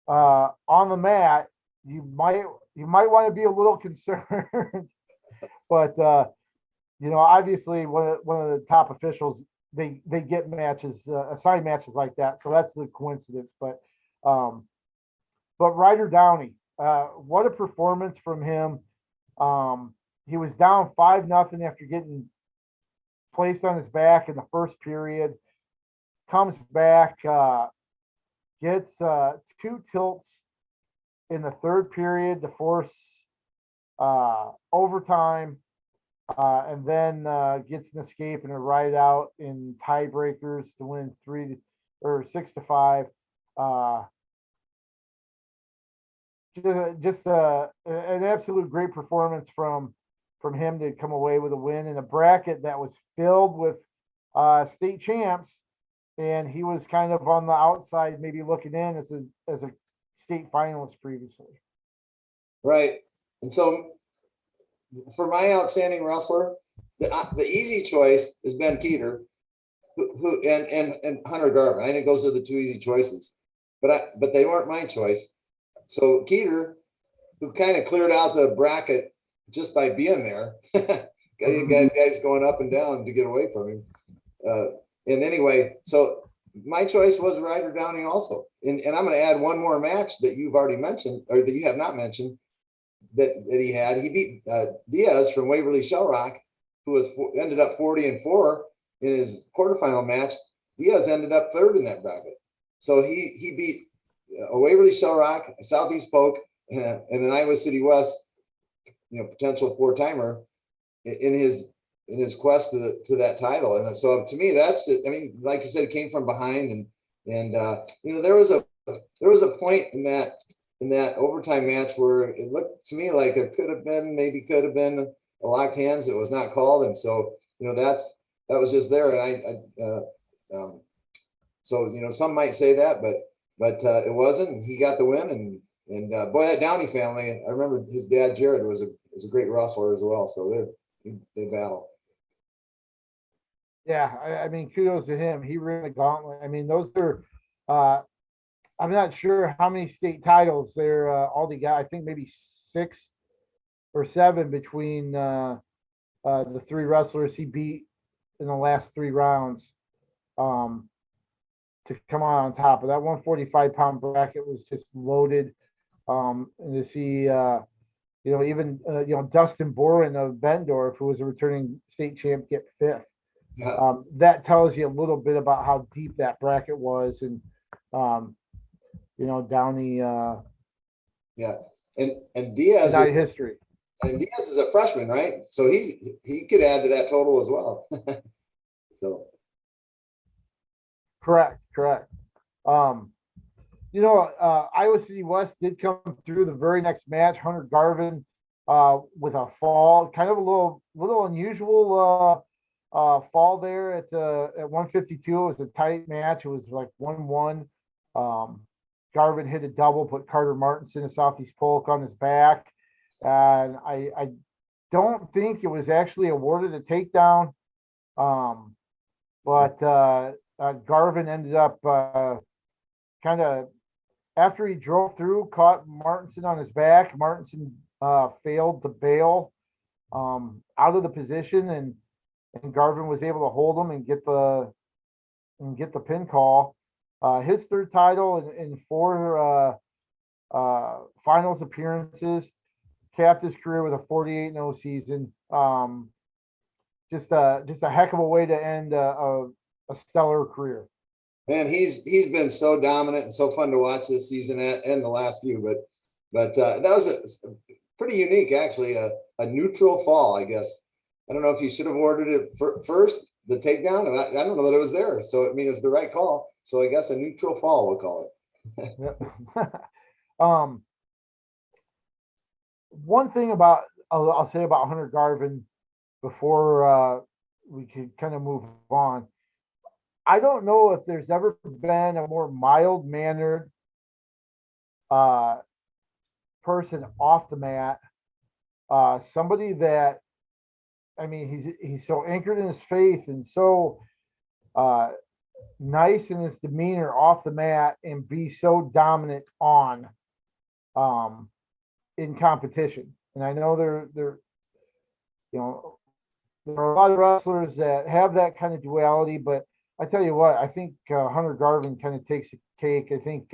on the mat, you might want to be a little concerned. But obviously one of the top officials, they get matches, assigned matches like that. So that's the coincidence. But Ryder Downey, what a performance from him. He was down 5-0 after getting placed on his back in the first period, comes back, gets 2 tilts in the third period to force overtime, and then gets an escape and a ride out in tiebreakers to win 6-5. Just an absolute great performance from him to come away with a win in a bracket that was filled with state champs, and he was kind of on the outside, maybe looking in as a state finalist previously. Right. And so for my outstanding wrestler, the easy choice is Ben Keeter, who and Hunter Garvin. I think those are the two easy choices, but they weren't my choice. So Keeter, who kind of cleared out the bracket just by being there, guys going up and down to get away from him. And anyway, so my choice was Ryder Downey also. And I'm going to add one more match that you've already mentioned, or that you have not mentioned, that he had. He beat Diaz from Waverly Shell Rock, who ended up 40-4 in his quarterfinal match. Diaz ended up third in that bracket. So he beat a Waverly Shell Rock, a Southeast Polk, and an Iowa City West, potential 4-timer in his quest to that title. And so to me, that's it. I mean, like you said, it came from behind, and there was a point in that overtime match where it looked to me like it could have been a locked hands. It was not called, and so that was just there. And so some might say that, but it wasn't. He got the win, and boy, that Downey family. I remember his dad Jared was a great wrestler as well. So they battle. Yeah, I mean, kudos to him. He ran the gauntlet. I mean, those are. I'm not sure how many state titles they're all they got. I think maybe 6 or 7 between the 3 wrestlers he beat in the last 3 rounds to come on top of that 145-pound bracket was just loaded. And to see, even Dustin Boren of Bendorf, who was a returning state champ, get 5th. Yeah. That tells you a little bit about how deep that bracket was, and Downey. Yeah. And Diaz tonight history. And Diaz is a freshman, right? So he could add to that total as well. So Correct. Iowa City West did come through the very next match. Hunter Garvin with a fall, kind of a little unusual fall there at 152. It was a tight match. It was like 1-1. Garvin hit a double, put Carter Martinson and Southeast Polk on his back, and I don't think it was actually awarded a takedown. But Garvin ended up kind of, after he drove through, caught Martinson on his back. Martinson failed to bail out of the position, and Garvin was able to hold him and get the pin call. His third title in 4 finals appearances, capped his career with a 48-0 season. Just a heck of a way to end a stellar career. man, he's been so dominant and so fun to watch this season and the last few. But that was a pretty unique, actually, a neutral fall, I guess. I don't know if you should have ordered it first, the takedown. I don't know that it was there, so it was the right call. So I guess a neutral fall, we'll call it. Yep. One thing I'll say about Hunter Garvin before we can kind of move on. I don't know if there's ever been a more mild-mannered person off the mat. Somebody that, I mean, he's so anchored in his faith and so nice in his demeanor off the mat, and be so dominant on in competition. And I know there are a lot of wrestlers that have that kind of duality, but I tell you what, I think Hunter Garvin kind of takes a cake. I think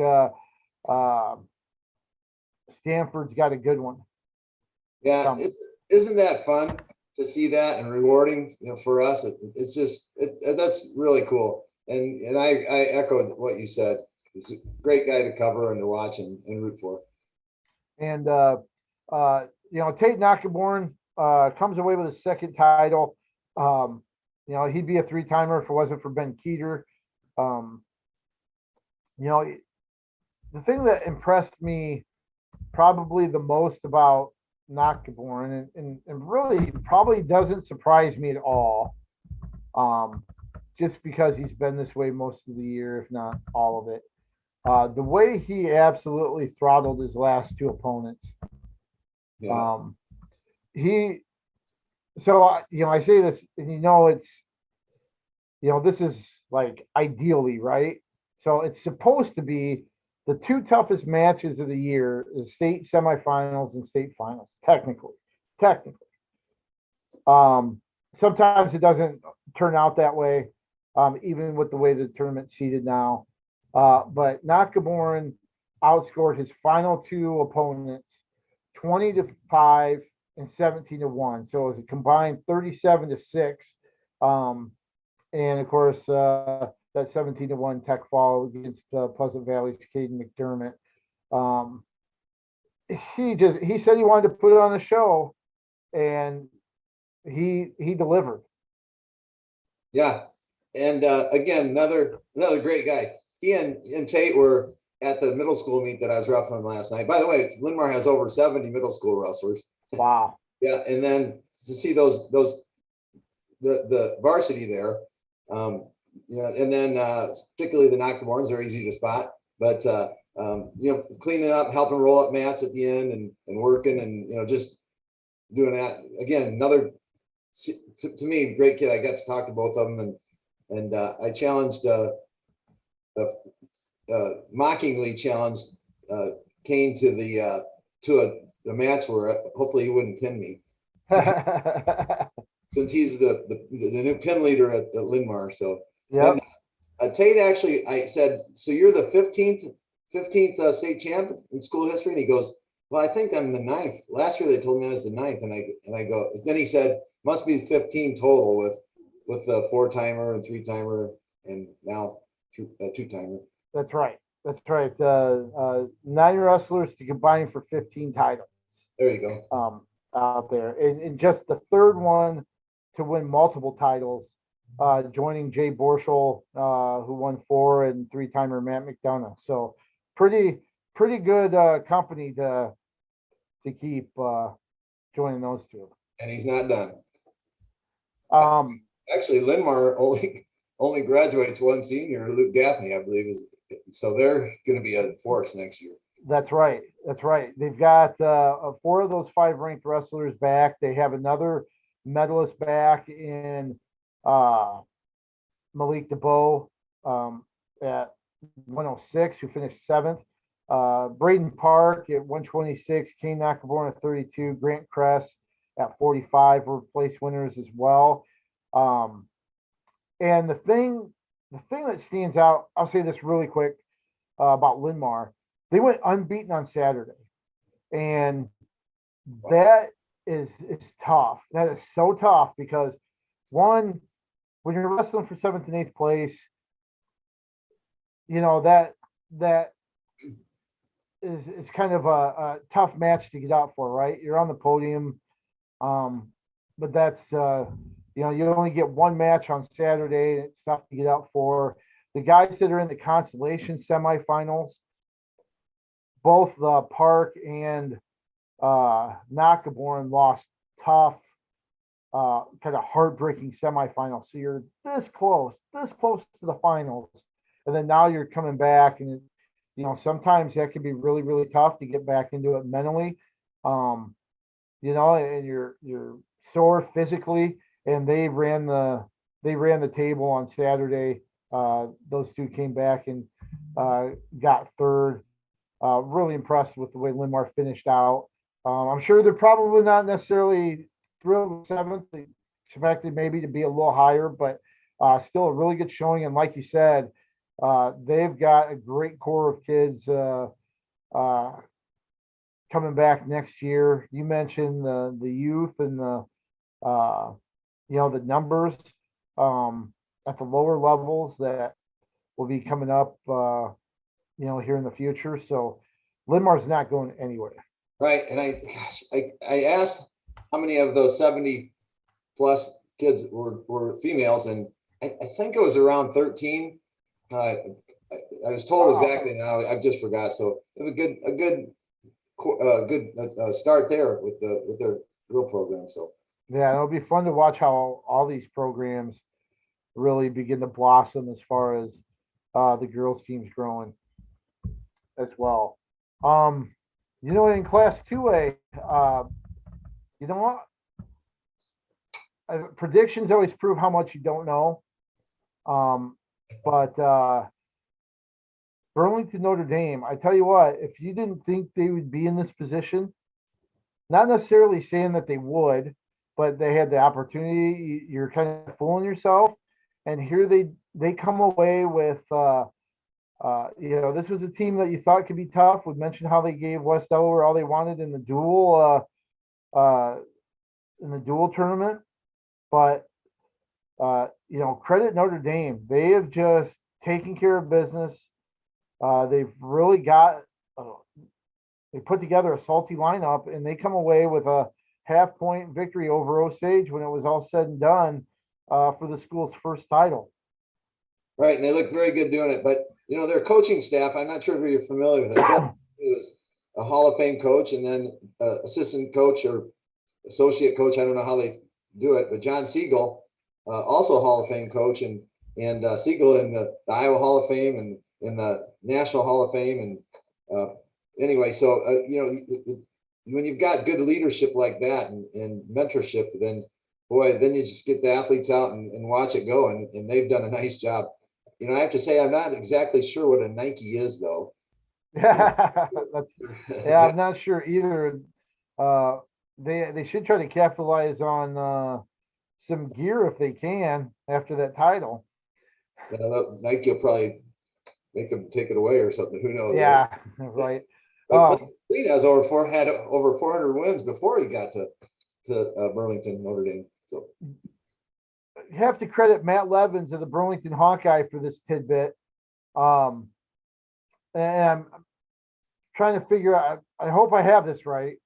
Stanford's got a good one. Yeah, isn't that fun to see that and rewarding? For us, it's just that's really cool. And I echoed what you said. He's a great guy to cover and to watch and root for. And Tate Knockaborn comes away with his second title. He'd be a 3-timer if it wasn't for Ben Keeter. The thing that impressed me probably the most about Knockaborn, and really probably doesn't surprise me at all, just because he's been this way most of the year, if not all of it. The way he absolutely throttled his last 2 opponents. Yeah. I say this, and this is like ideally, right? So it's supposed to be the 2 toughest matches of the year, is state semifinals and state finals, technically. Sometimes it doesn't turn out that way, even with the way the tournament's seeded now. But Knockaborn outscored his final 2 opponents 20-5 and 17-1. So it was a combined 37-6. And of course, that 17-1 tech fall against Pleasant Valley's Caden McDermott. He said he wanted to put it on a show, and he delivered. Yeah. And again, another great guy. He and Tate were at the middle school meet that I was referencing last night. By the way, Linn-Mar has over 70 middle school wrestlers. Wow. Yeah, and then to see the varsity there, and then particularly the Knockaborns are easy to spot. But cleaning up, helping roll up mats at the end, and working, and just doing that again. Another, to me, great kid. I got to talk to both of them, and I challenged. Mockingly challenged Kane to a match where hopefully he wouldn't pin me, since he's the new pin leader at Linn-Mar. So yeah. Tate actually, I said, so you're the 15th state champ in school history, and he goes, well, I think I'm the 9th. Last year they told me I was the 9th, and I go. Then he said, must be 15 total with the 4-timer and 3-timer, and now 2-timer. That's right. That's right. 9 wrestlers to combine for 15 titles. There you go. Out there, and just the third one to win multiple titles, joining Jay Borschel, who won 4, and 3-timer Matt McDonough. So pretty good company to keep joining those two. And he's not done. Um, Actually, Linmar only graduates one senior, Luke Gaffney, I believe, is so they're going to be a force next year. That's right. That's right. They've got 4 of those 5 ranked wrestlers back. They have another medalist back in Malik DeBow at 106, who finished 7th. Braden Park at 126, Kane Nakamura at 32, Grant Kress at 45 were place winners as well. And the thing that stands out, I'll say this really quick about Linmar. They went unbeaten on Saturday, and that is tough. That is so tough because, one, when you're wrestling for 7th and 8th place, you know that is kind of a tough match to get out for, right? You're on the podium, but that's you only get one match on Saturday, and it's tough to get out for. The guys that are in the consolation semifinals, both Park and Nakaborn lost tough, kind of heartbreaking semifinals. So you're this close to the finals, and then now you're coming back, and sometimes that can be really, really tough to get back into it mentally. And you're sore physically, and they ran the table on Saturday. Those two came back and got 3rd. Really impressed with the way Linmar finished out. I'm sure they're probably not necessarily thrilled with 7th. They expected maybe to be a little higher, but still a really good showing. And like you said, they've got a great core of kids coming back next year. You mentioned the youth and the numbers at the lower levels that will be coming up here in the future. So Linmar's not going anywhere. Right. And I asked how many of those 70 plus kids were females, and I think it was around 13. I was told exactly now. I just forgot. So it was a good start there with their drill program. So yeah, it'll be fun to watch how all these programs really begin to blossom as far as the girls teams growing as well. In Class 2A, you know what? Predictions always prove how much you don't know. But Burlington Notre Dame, I tell you what, if you didn't think they would be in this position, not necessarily saying that they would, but they had the opportunity, you're kind of fooling yourself. And here they come away with this was a team that you thought could be tough. We mentioned how they gave West Delaware all they wanted in the dual tournament, but credit Notre Dame. They have just taken care of business. They've really they put together a salty lineup, and they come away with a half-point victory over Osage when it was all said and done for the school's first title. Right, and they look very good doing it. But their coaching staff, I'm not sure if you're familiar with it. He was a Hall of Fame coach, and then assistant coach or associate coach. I don't know how they do it, but John Siegel, also a Hall of Fame coach, and Siegel in the Iowa Hall of Fame and in the National Hall of Fame. And anyway, so when you've got good leadership like that and mentorship, then you just get the athletes out and watch it go, and they've done a nice job. I have to say, I'm not exactly sure what a Nike is, though. I'm not sure either. They should try to capitalize on some gear if they can after that title. Nike will probably make them take it away or something. Who knows? Yeah, right. Clean had over 400 wins before he got to Burlington Notre Dame. So you have to credit Matt Levins of the Burlington Hawkeye for this tidbit. and I'm trying to figure out, I hope I have this right.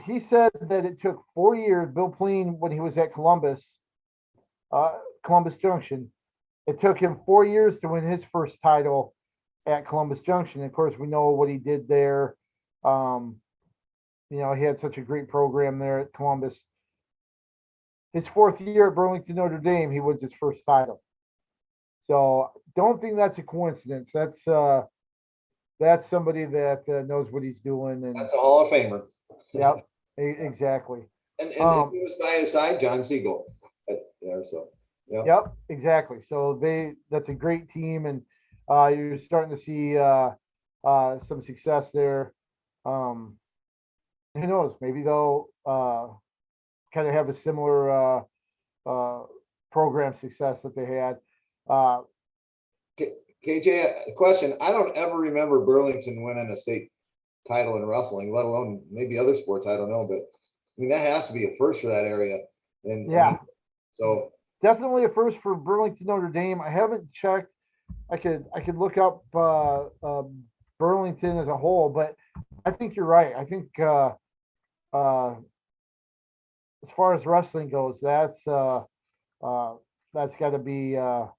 He said that it took 4 years, Bill Pleen, when he was at Columbus, Columbus Junction, it took him 4 years to win his first title at Columbus Junction. Of course, we know what he did there. He had such a great program there at Columbus. His 4th year at Burlington Notre Dame, he wins his first title. So don't think that's a coincidence. That's somebody that knows what he's doing. And That's a Hall of Famer. yep, exactly. And he was by his side, John Siegel. There, so yeah. Yep, exactly. So that's a great team, and you're starting to see some success there. Who knows? Maybe they'll kind of have a similar program success that they had. KJ, a question. I don't ever remember Burlington winning a state title in wrestling, let alone maybe other sports. I don't know, but I mean, that has to be a first for that area. And yeah, so definitely a first for Burlington Notre Dame. I haven't checked. I could look up Burlington as a whole, but I think you're right. I think as far as wrestling goes, that's got to be a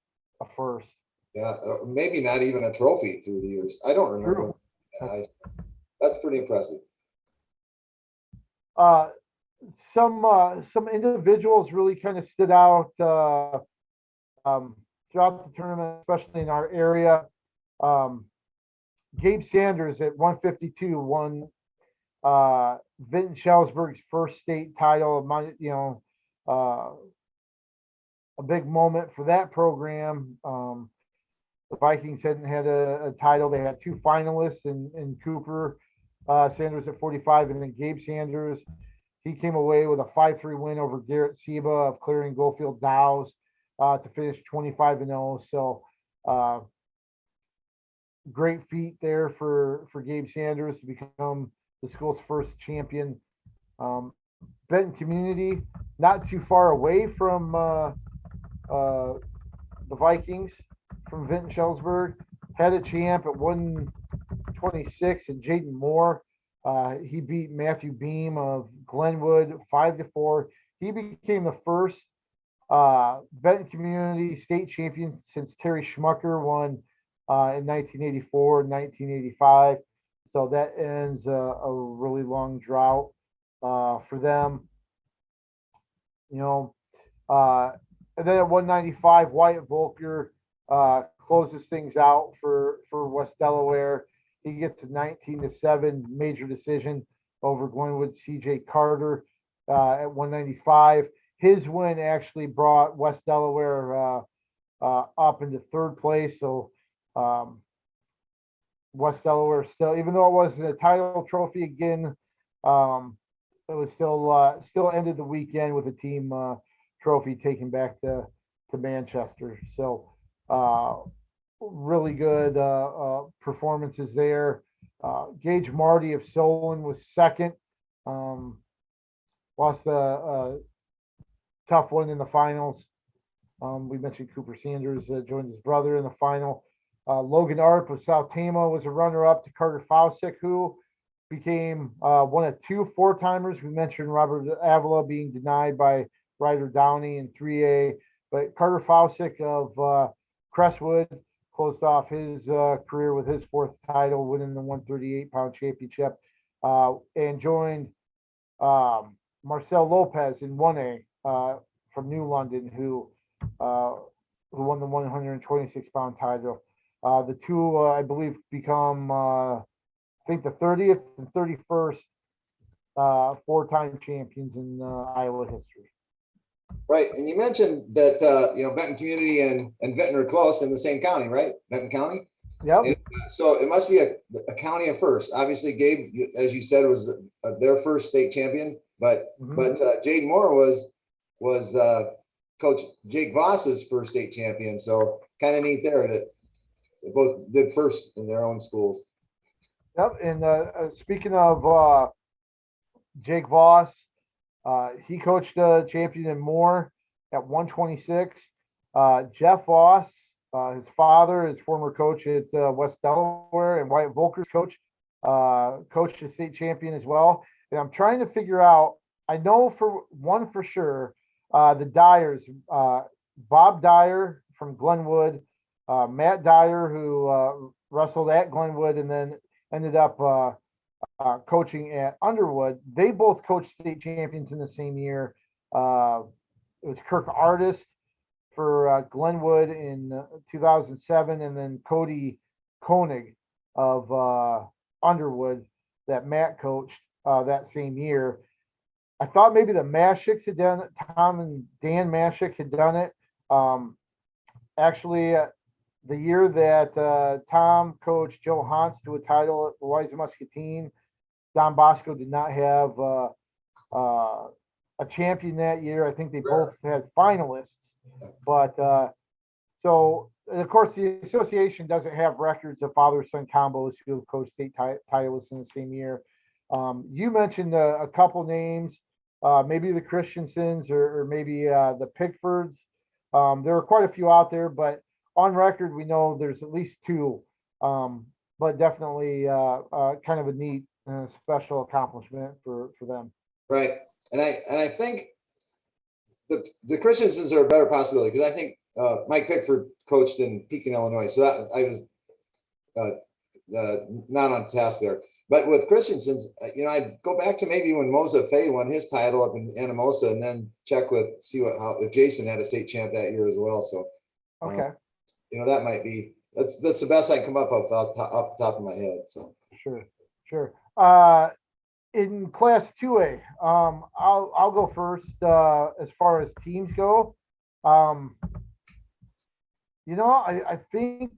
first. Yeah, maybe not even a trophy through the years. I don't remember. That's pretty impressive. Some individuals really kind of stood out throughout the tournament, especially in our area. Gabe Sanders at 152 won Vinton Schellsburg's first state title. A big moment for that program. The Vikings hadn't had a title. They had 2 finalists in Cooper Sanders at 45, and then Gabe Sanders. He came away with a 5-3 win over Garrett Seba of Clearing Goldfield Dows to finish 25-0. So great feat there for Gabe Sanders to become the school's first champion. Benton Community, not too far away from the Vikings, from Vinton Schellsburg, had a champ at 126, and Jaden Moore. He beat Matthew Beam of Glenwood 5-4. He became the first Benton Community state champion since Terry Schmucker won in 1984 and 1985. So that ends a really long drought for them. And then at 195, Wyatt Volker closes things out for West Delaware. He gets a 19-7 major decision over Glenwood CJ Carter at 195. His win actually brought West Delaware up into 3rd place. So West Delaware still, even though it wasn't a title trophy again, it was still ended the weekend with a team trophy taken back to Manchester. So really good performances there. Gage Marty of Solon was 2nd. Lost a tough one in the finals. We mentioned Cooper Sanders joined his brother in the final. Logan Arp of South Tama was a runner-up to Carter Fausick, who became one of 2 4-timers. We mentioned Robert Avila being denied by Ryder Downey in 3A, but Carter Fausick of Crestwood closed off his career with his 4th title, winning the 138-pound championship, and joined Marcel Lopez in 1A from New London, who won the 126-pound title. The 2, I believe, become I think the 30th and 31st 4-time champions in Iowa history. Right, and you mentioned that Benton Community and Benton are close in the same county, right? Benton County. Yep. And so it must be a county of first. Obviously, Gabe, as you said, was their first state champion, but Jade Moore was Coach Jake Voss's first state champion. So kind of neat there that they both did first in their own schools. Yep. And speaking of Jake Voss, he coached the champion in Moore at 126. Jeff Voss His father is former coach at West Delaware, and Wyatt Volker's coach, coached the state champion as well. And I'm trying to figure out. I know for one for sure, the Dyers, Bob Dyer from Glenwood, Matt Dyer, who wrestled at Glenwood and then ended up coaching at Underwood. They both coached state champions in the same year. It was Kirk Artist for Glenwood in 2007, and then Cody Koenig of Underwood that Matt coached that same year. I thought maybe the Mashicks had done it. Tom and Dan Mashick had done it. Actually, the year that Tom coached Joe Hans to a title at the Wise Muscatine, Don Bosco did not have a champion that year. I think they both had finalists, but so of course the association doesn't have records of father-son combos who have coached state titleists in the same year. You mentioned a couple names, maybe the Christiansens or maybe the Pickfords. There are quite a few out there, but on record we know there's at least two. But definitely kind of a neat special accomplishment for them. Right. And I think the Christiansens are a better possibility because I think Mike Pickford coached in Pekin, Illinois. So that I was not on task there. But with Christiansens, I go back to maybe when Mosa Fay won his title up in Anamosa, and then check see if Jason had a state champ that year as well. So okay, that might be that's the best I can come up with off the top of my head. So sure. In Class 2A, I'll go first as far as teams go. I think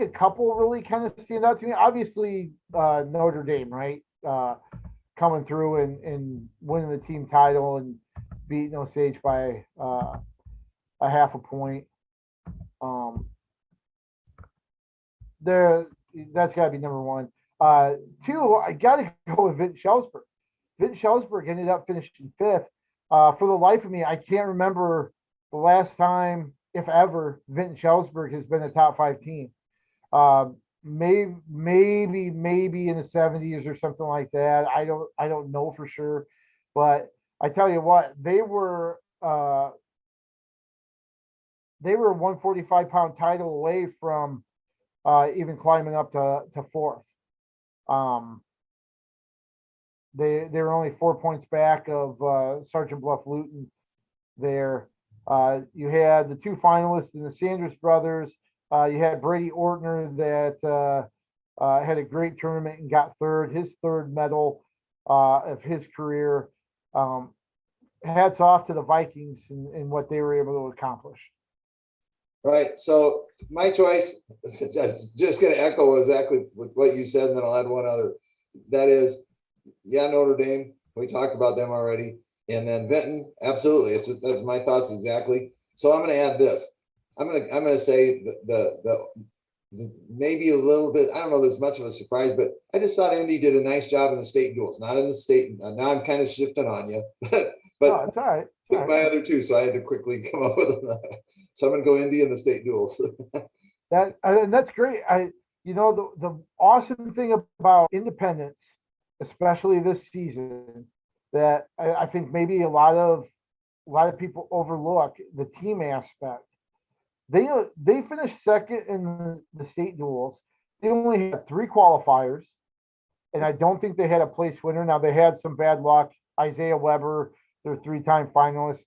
a couple really kind of stand out to me. Obviously, Notre Dame, right? Coming through and winning the team title and beating Osage by a half a point. That's got to be number one. Two, I got to go with Vinton Schellsburg. Vinton Schellsburg ended up finishing fifth. For the life of me, I can't remember the last time, if ever, Vinton Schellsburg has been a top five team. Maybe in the 70s or something like that. I don't know for sure, but I tell you what, they were a 145-pound title away from even climbing up to fourth. They were only 4 points back of Sergeant Bluff Luton there. You had the two finalists in the Sanders brothers. You had Brady Ortner that had a great tournament and got third, his third medal of his career. Hats off to the Vikings in what they were able to accomplish. Right. So my choice, just going to echo exactly with what you said, and then I'll add one other. That is, Notre Dame. We talked about them already. And then Vinton, absolutely. That's my thoughts exactly. So I'm going to add this. I'm going to say the maybe a little bit. I don't know if there's much of a surprise, but I just thought Indy did a nice job in the state duels, not in the state. Now I'm kind of shifting on you, but it's all right. My other two, so I had to quickly come up with them. So I'm going to go Indy in the state duels. That's great. The awesome thing about independence, especially this season, that I think maybe a lot of people overlook the team aspect. They finished second in the state duels. They only had 3 qualifiers, and I don't think they had a place winner. Now they had some bad luck. Isaiah Weber, their 3-time finalist,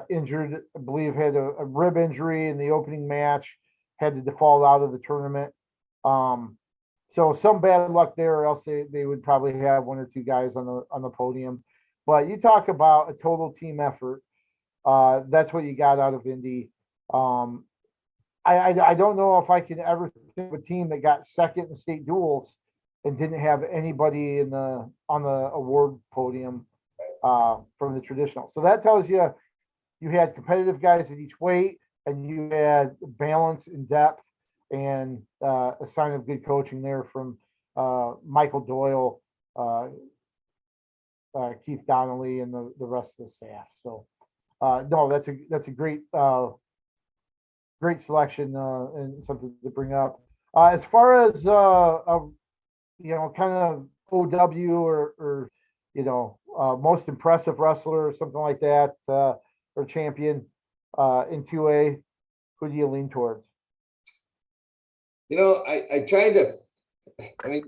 injured, I believe, had a rib injury in the opening match, had to default out of the tournament. So some bad luck there, or else they would probably have 1 or 2 guys on the podium. But you talk about a total team effort. That's what you got out of Indy. I don't know if I can ever think of a team that got second in the state duels and didn't have anybody on the award podium from the traditional. So that tells you had competitive guys at each weight, and you had balance and depth, and a sign of good coaching there from Michael Doyle, Keith Donnelly, and the rest of the staff. So no, that's a great great selection and something to bring up. As far as kind of OW or most impressive wrestler or something like that, or champion in 2A, who do you lean towards? I tried to, I mean,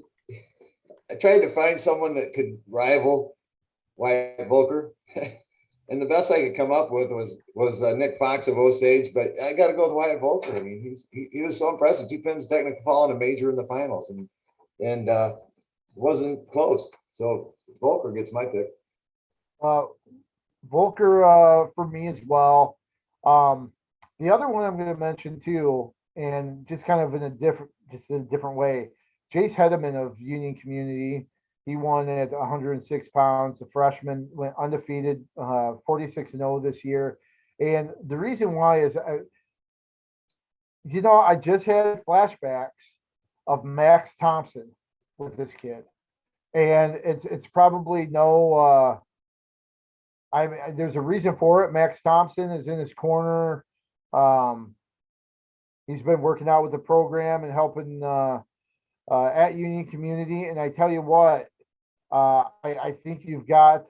I tried to find someone that could rival Wyatt Volker. And the best I could come up with was Nick Fox of Osage, but I got to go with Wyatt Volker. I mean, he was so impressive. 2 pins, technical fall, and a major in the finals, and wasn't close. So Volker gets my pick. Volker for me as well. The other one I'm going to mention too, and just kind of in a different way, Jace Hedeman of Union Community. He won at 106 pounds. The freshman went undefeated, 46-0 this year. And the reason why is, I just had flashbacks of Max Thompson with this kid, and it's probably no. I mean, there's a reason for it. Max Thompson is in his corner. He's been working out with the program and helping at Union Community. And I tell you what, I think you've got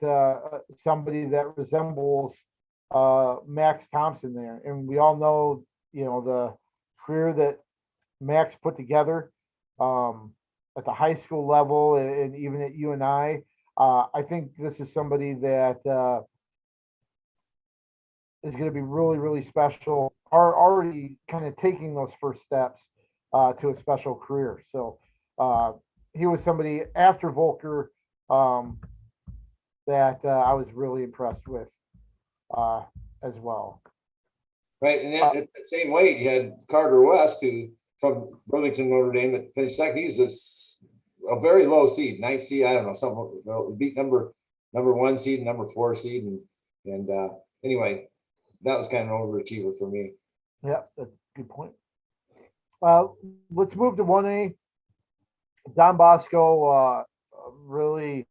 somebody that resembles Max Thompson there. And we all know, the career that Max put together at the high school level and even at UNI. I think this is somebody that is going to be really, really special, are already kind of taking those first steps to a special career. So he was somebody after Volker that I was really impressed with as well. Right, and at the same weight, you had Carter West, who from Burlington, Notre Dame, that finished second. He's a very low seed, 9th seed. I don't know, something beat number 1 seed, number 4 seed, and anyway, that was kind of an overachiever for me. Yeah, that's a good point. Let's move to 1A. Don Bosco really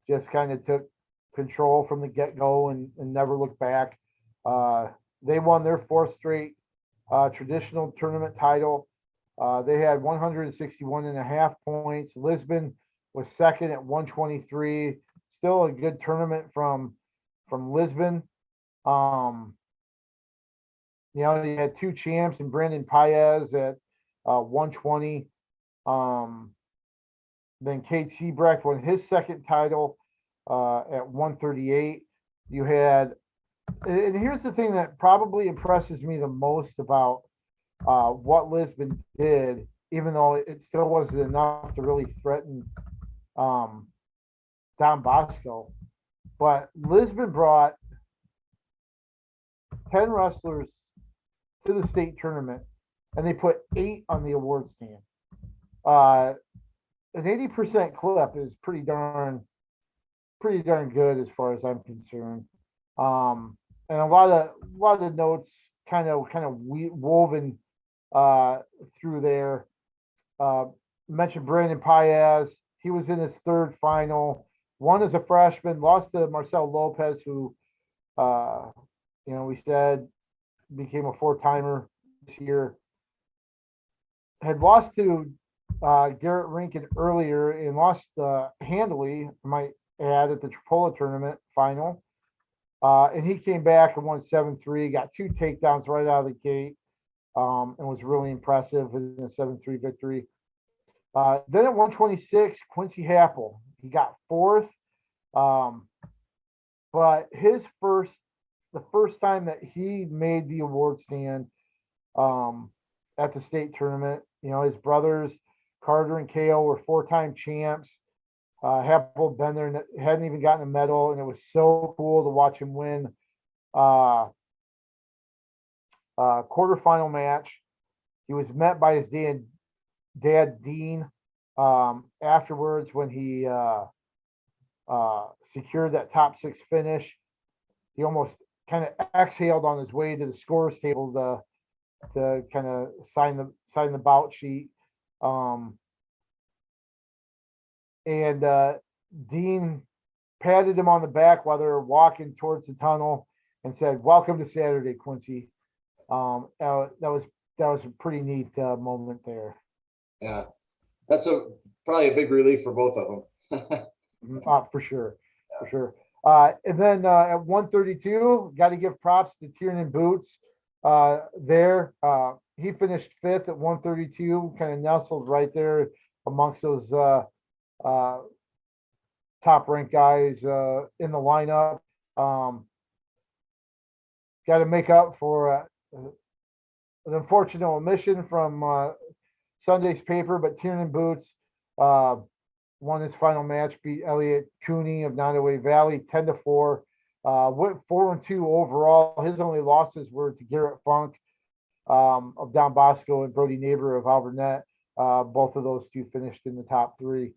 just kind of took control from the get-go and never looked back. They won their 4th straight traditional tournament title. They had 161.5 points. Lisbon was second at 123. Still a good tournament from Lisbon. You had 2 champs and Brandon Paez at 120. Then Kate Sebrecht won his 2nd title at 138. You had, and here's the thing that probably impresses me the most about what Lisbon did, even though it still wasn't enough to really threaten Don Bosco. But Lisbon brought 10 wrestlers to the state tournament, and they put 8 on the award stand. An 80% clip is pretty darn good as far as I'm concerned. And a lot of notes kind of woven through there. Mentioned Brandon Paez. He was in his 3rd final. Won as a freshman. Lost to Marcel Lopez, who we said became a 4-timer this year. Had lost to Garrett Rinkin earlier and lost handily, I might add, at the Tripola tournament final. And he came back and won 7-3, got 2 takedowns right out of the gate, and was really impressive in a 7-3 victory. Then at 126, Quincy Happel. He got 4th. But the first time that he made the award stand at the state tournament, his brothers, Carter and Kale, were 4-time champs. Happel been there and hadn't even gotten a medal, and it was so cool to watch him win quarterfinal match. He was met by his dad Dean afterwards when he secured that top 6 finish. He almost kind of exhaled on his way to the scores table to kind of sign the bout sheet. And Dean patted him on the back while they were walking towards the tunnel and said, "Welcome to Saturday, Quincy." That was a pretty neat moment there. Yeah, that's probably a big relief for both of them. For sure, for sure. And then at 132, got to give props to Tiernan Boots. There, he finished fifth at 132, kind of nestled right there amongst those uh, top ranked guys in the lineup. Got to make up for an unfortunate omission from Sunday's paper, but Tiernan Boots won his final match, beat Elliot Cooney of Nottoway Valley 10-4. Went 4-2 overall. His only losses were to Garrett Funk of Don Bosco and Brody Neighbor of Alburnett. Both of those two finished in the top three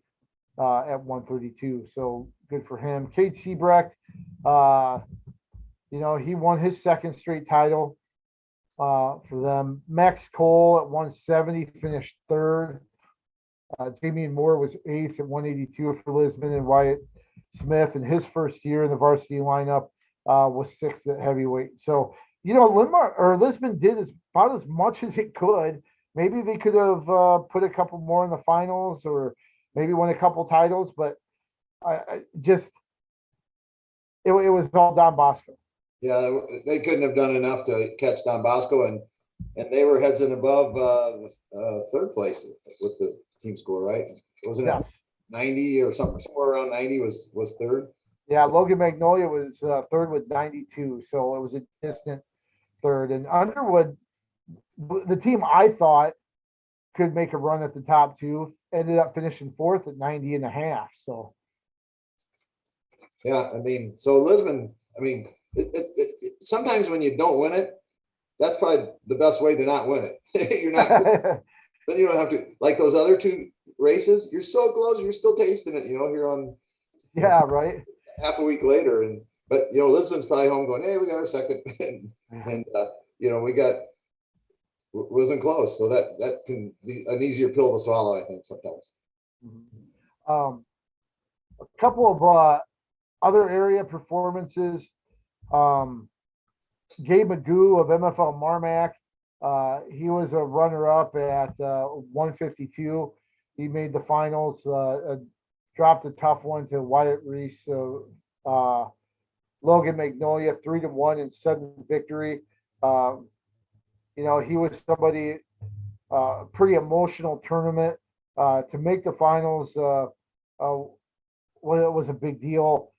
at 132. So good for him. Cade Siebrecht, he won his second straight title for them. Max Cole at 170 finished third. Damian Moore was eighth at 182 for Lisbon, and Wyatt Smith in his first year in the varsity lineup was sixth at heavyweight. So, Lisbon did about as much as it could. Maybe they could have put a couple more in the finals or maybe won a couple titles, but it was all Don Bosco. Yeah, they couldn't have done enough to catch Don Bosco, and they were heads and above third place with the team score, right? Wasn't it 90 or something? Somewhere around 90 was third. Yeah, so Logan Magnolia was third with 92, so it was a distant third. And Underwood, the team I thought could make a run at the top two, ended up finishing fourth at 90.5. So, yeah, so Lisbon, sometimes when you don't win it, that's probably the best way to not win it. You're not. But you don't have to, like those other two races, you're so close, you're still tasting it, here on right. Half a week later. But Lisbon's probably home going, hey, we got our second. and wasn't close. So that can be an easier pill to swallow, I think, sometimes. A couple of other area performances. Gabe Magoo of MFL Marmac. He was a runner-up at 152. He made the finals, dropped a tough one to Wyatt Reese. Logan Magnolia, 3-1 in sudden victory. He was somebody, pretty emotional tournament. To make the finals was a big deal.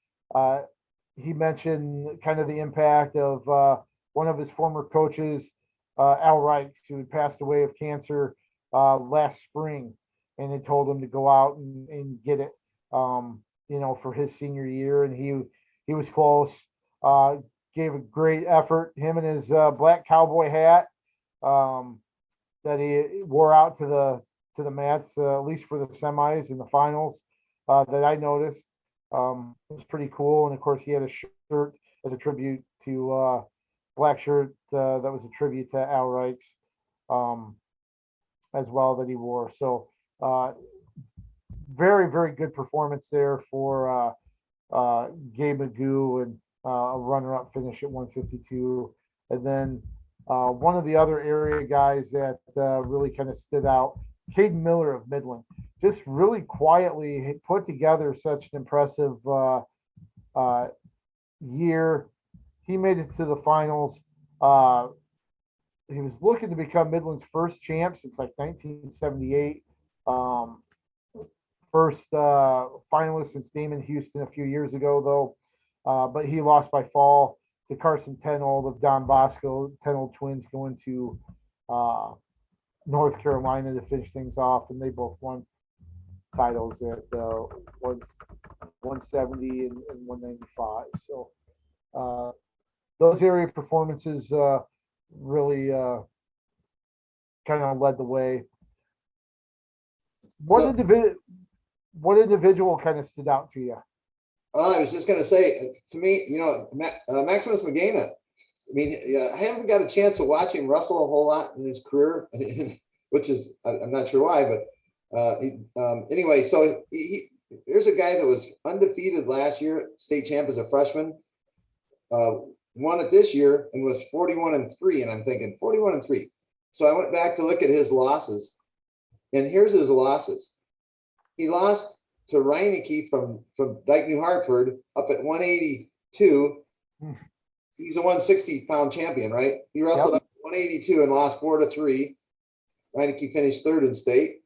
He mentioned kind of the impact of one of his former coaches, Al Reichs, who had passed away of cancer last spring, and had told him to go out and get it, for his senior year. And he was close, gave a great effort. Him and his black cowboy hat that he wore out to the mats, at least for the semis and the finals, that I noticed. It was pretty cool. And of course, he had a shirt as a tribute to black shirt that was a tribute to Al Reichs as well that he wore. So very, very good performance there for Gabe Magoo, and a runner-up finish at 152. And then one of the other area guys that really kind of stood out, Caden Miller of Midland, just really quietly put together such an impressive year. He made it to the finals. He was looking to become Midland's first champ since like 1978. First finalist since Damon Houston a few years ago, though. But he lost by fall to Carson Tenold of Don Bosco. Tenold twins going to North Carolina to finish things off, and they both won titles at 170 and 195. So those area performances really kind of led the way. What individual kind of stood out to you? I was just going to say, to me, Maximus Magana. I haven't got a chance to watch him wrestle a whole lot in his career, which is, I'm not sure why, but anyway, so here's a guy that was undefeated last year, state champ as a freshman. won it this year and was 41-3. And I'm thinking 41-3. So I went back to look at his losses, and here's his losses. He lost to Reineke from Dyke New Hartford up at 182. He's a 160-pound champion, right? He wrestled up at 182 and lost 4-3. Reineke finished third in state.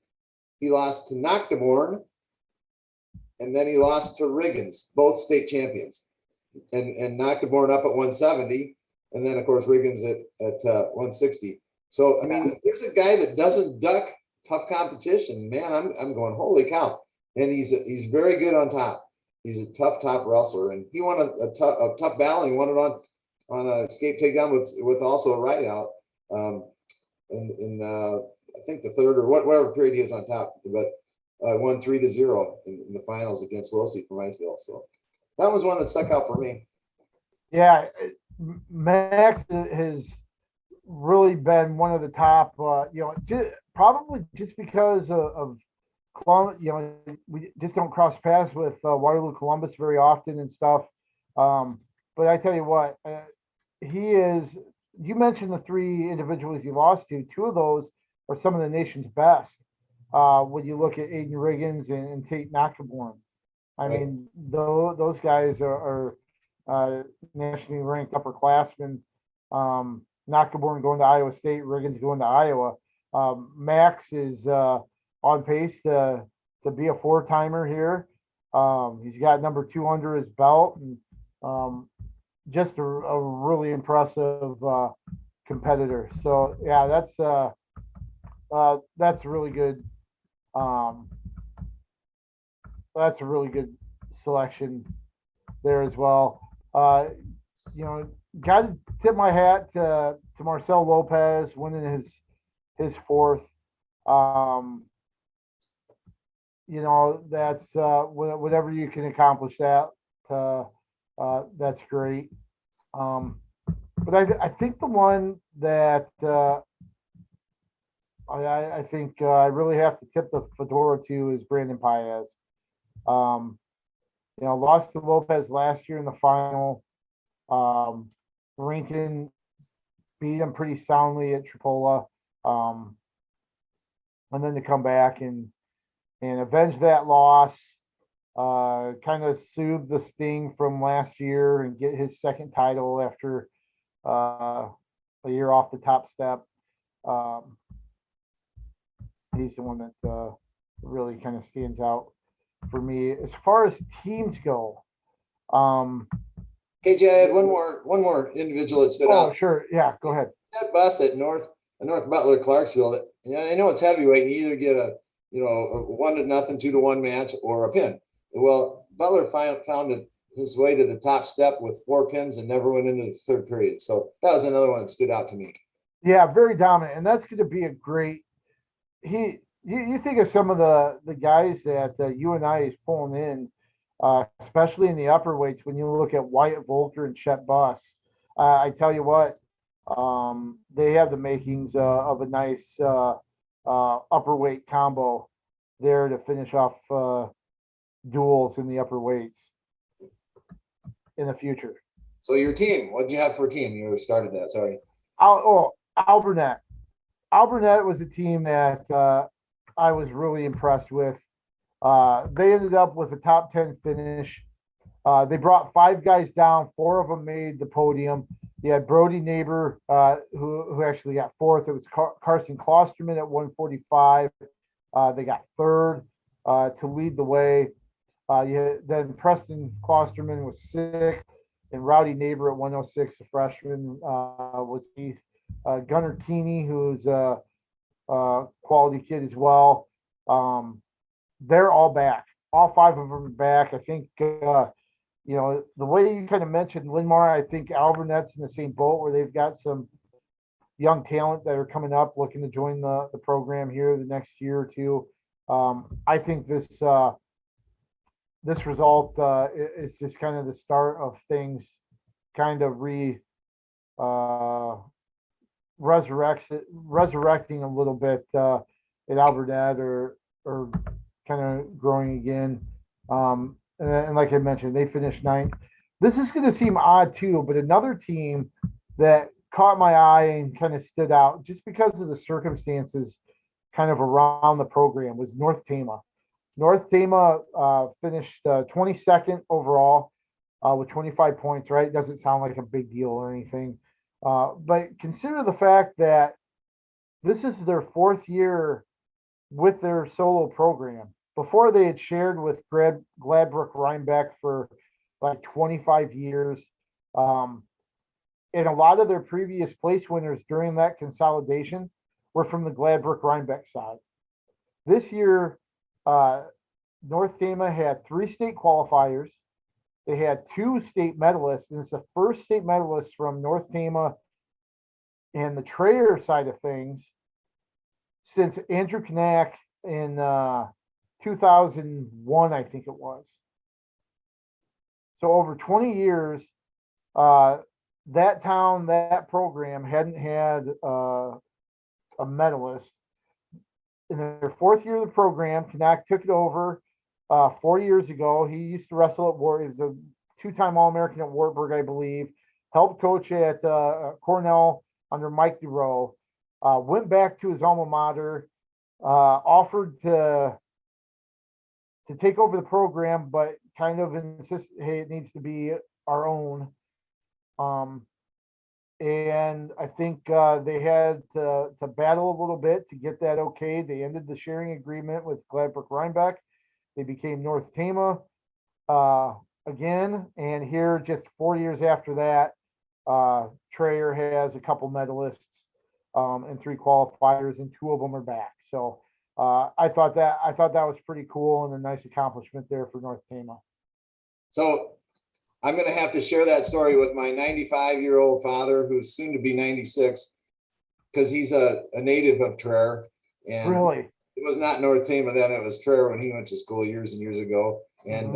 He lost to Noctiborn, and then he lost to Riggins, both state champions. And Noctiborn up at 170, and then of course Riggins at 160. So I mean, there's a guy that doesn't duck tough competition. Man, I'm going, holy cow! And he's very good on top. He's a tough top wrestler, and he won a tough battle. And he won it on a escape takedown with also a ride out. In I think the third or whatever period he was on top, but won 3-0 in the finals against Losey from Iceville. So that was one that stuck out for me. Yeah, Max has really been one of the top, probably just because of Columbus, we just don't cross paths with Waterloo Columbus very often and stuff. But I tell you what, he is, you mentioned the three individuals he lost to, two of those are some of the nation's best. When you look at Aiden Riggins and Tate Noctiborn. I mean, those guys are nationally ranked upperclassmen. Noctiborn going to Iowa State, Riggins going to Iowa. Max is on pace to be a four-timer here. He's got number 2 under his belt, and just a really impressive competitor. So yeah, that's really good. That's a really good selection there as well. Got to tip my hat to Marcel Lopez winning his fourth. That's whatever you can accomplish that. That's great. But I think the one that I think I really have to tip the fedora to is Brandon Paez. Lost to Lopez last year in the final. Rankin beat him pretty soundly at Tripola. And then to come back and avenge that loss, kind of soothe the sting from last year and get his second title after a year off the top step. He's the one that really kind of stands out for me. As far as teams go, KJ, I had one more individual that stood out. Oh, sure. Yeah, go ahead. That bus at North Butler Clarksville. I know it's heavyweight. You either get a 1-0, 2-1 match or a pin. Well, Butler found his way to the top step with 4 pins and never went into the third period. So that was another one that stood out to me. Yeah, very dominant, and that's going to be a great. You think of some of the guys that UNI is pulling in, especially in the upper weights. When you look at Wyatt Volker and Chet Buss, I tell you what, they have the makings of a nice upper weight combo there to finish off duels in the upper weights in the future. So your team, what did you have for a team? You started that. Sorry. Alburnett. Alburnett was a team that I was really impressed with. They ended up with a top 10 finish. They brought 5 guys down. 4 of them made the podium. You had Brody Neighbor, who actually got 4th. It was Carson Klosterman at 145. They got 3rd to lead the way. Then Preston Klosterman was 6th, and Rowdy Neighbor at 106, a freshman, was 8th. Gunnar Keeney, who's a quality kid as well. They're all back. All 5 of them are back. I think, the way you kind of mentioned Linmar, I think Alburnett's in the same boat where they've got some young talent that are coming up looking to join the program here the next year or two. I think this result is just kind of the start of things kind of resurrecting a little bit at Alburnett or kind of growing again. And like I mentioned, they finished 9th. this is going to seem odd too, but another team that caught my eye and kind of stood out just because of the circumstances kind of around the program was North Tama. North Tama finished 22nd overall with 25 points, right? It doesn't sound like a big deal or anything. But consider the fact that this is their fourth year with their solo program. Before they had shared with Gladbrook Rhinebeck for like 25 years. Um, and a lot of their previous place winners during that consolidation were from the Gladbrook Rhinebeck side. This year, uh, North Tama had 3 state qualifiers. They had 2 state medalists, and it's the first state medalist from North Tama and the Trayer side of things since Andrew Knack in 2001, I think it was. So over 20 years, uh, that town, that program hadn't had a medalist. In their fourth year of the program, Knack took it over 4 years ago. He used to wrestle at War. He was a 2-time All-American at Wartburg, I believe. Helped coach at Cornell under Mike DeRoe. Went back to his alma mater. Offered to take over the program, but kind of insist, hey, it needs to be our own. And I think they had to battle a little bit to get that okay. They ended the sharing agreement with Gladbrook Rhinebeck. They became North Tama again. And here, just 4 years after that, Trayer has a couple medalists and 3 qualifiers, and 2 of them are back. So I thought that was pretty cool and a nice accomplishment there for North Tama. So I'm going to have to share that story with my 95-year-old father, who's soon to be 96, because he's a native of Trayer. And really, it was not North Tama then; it was Trayer when he went to school years and years ago. And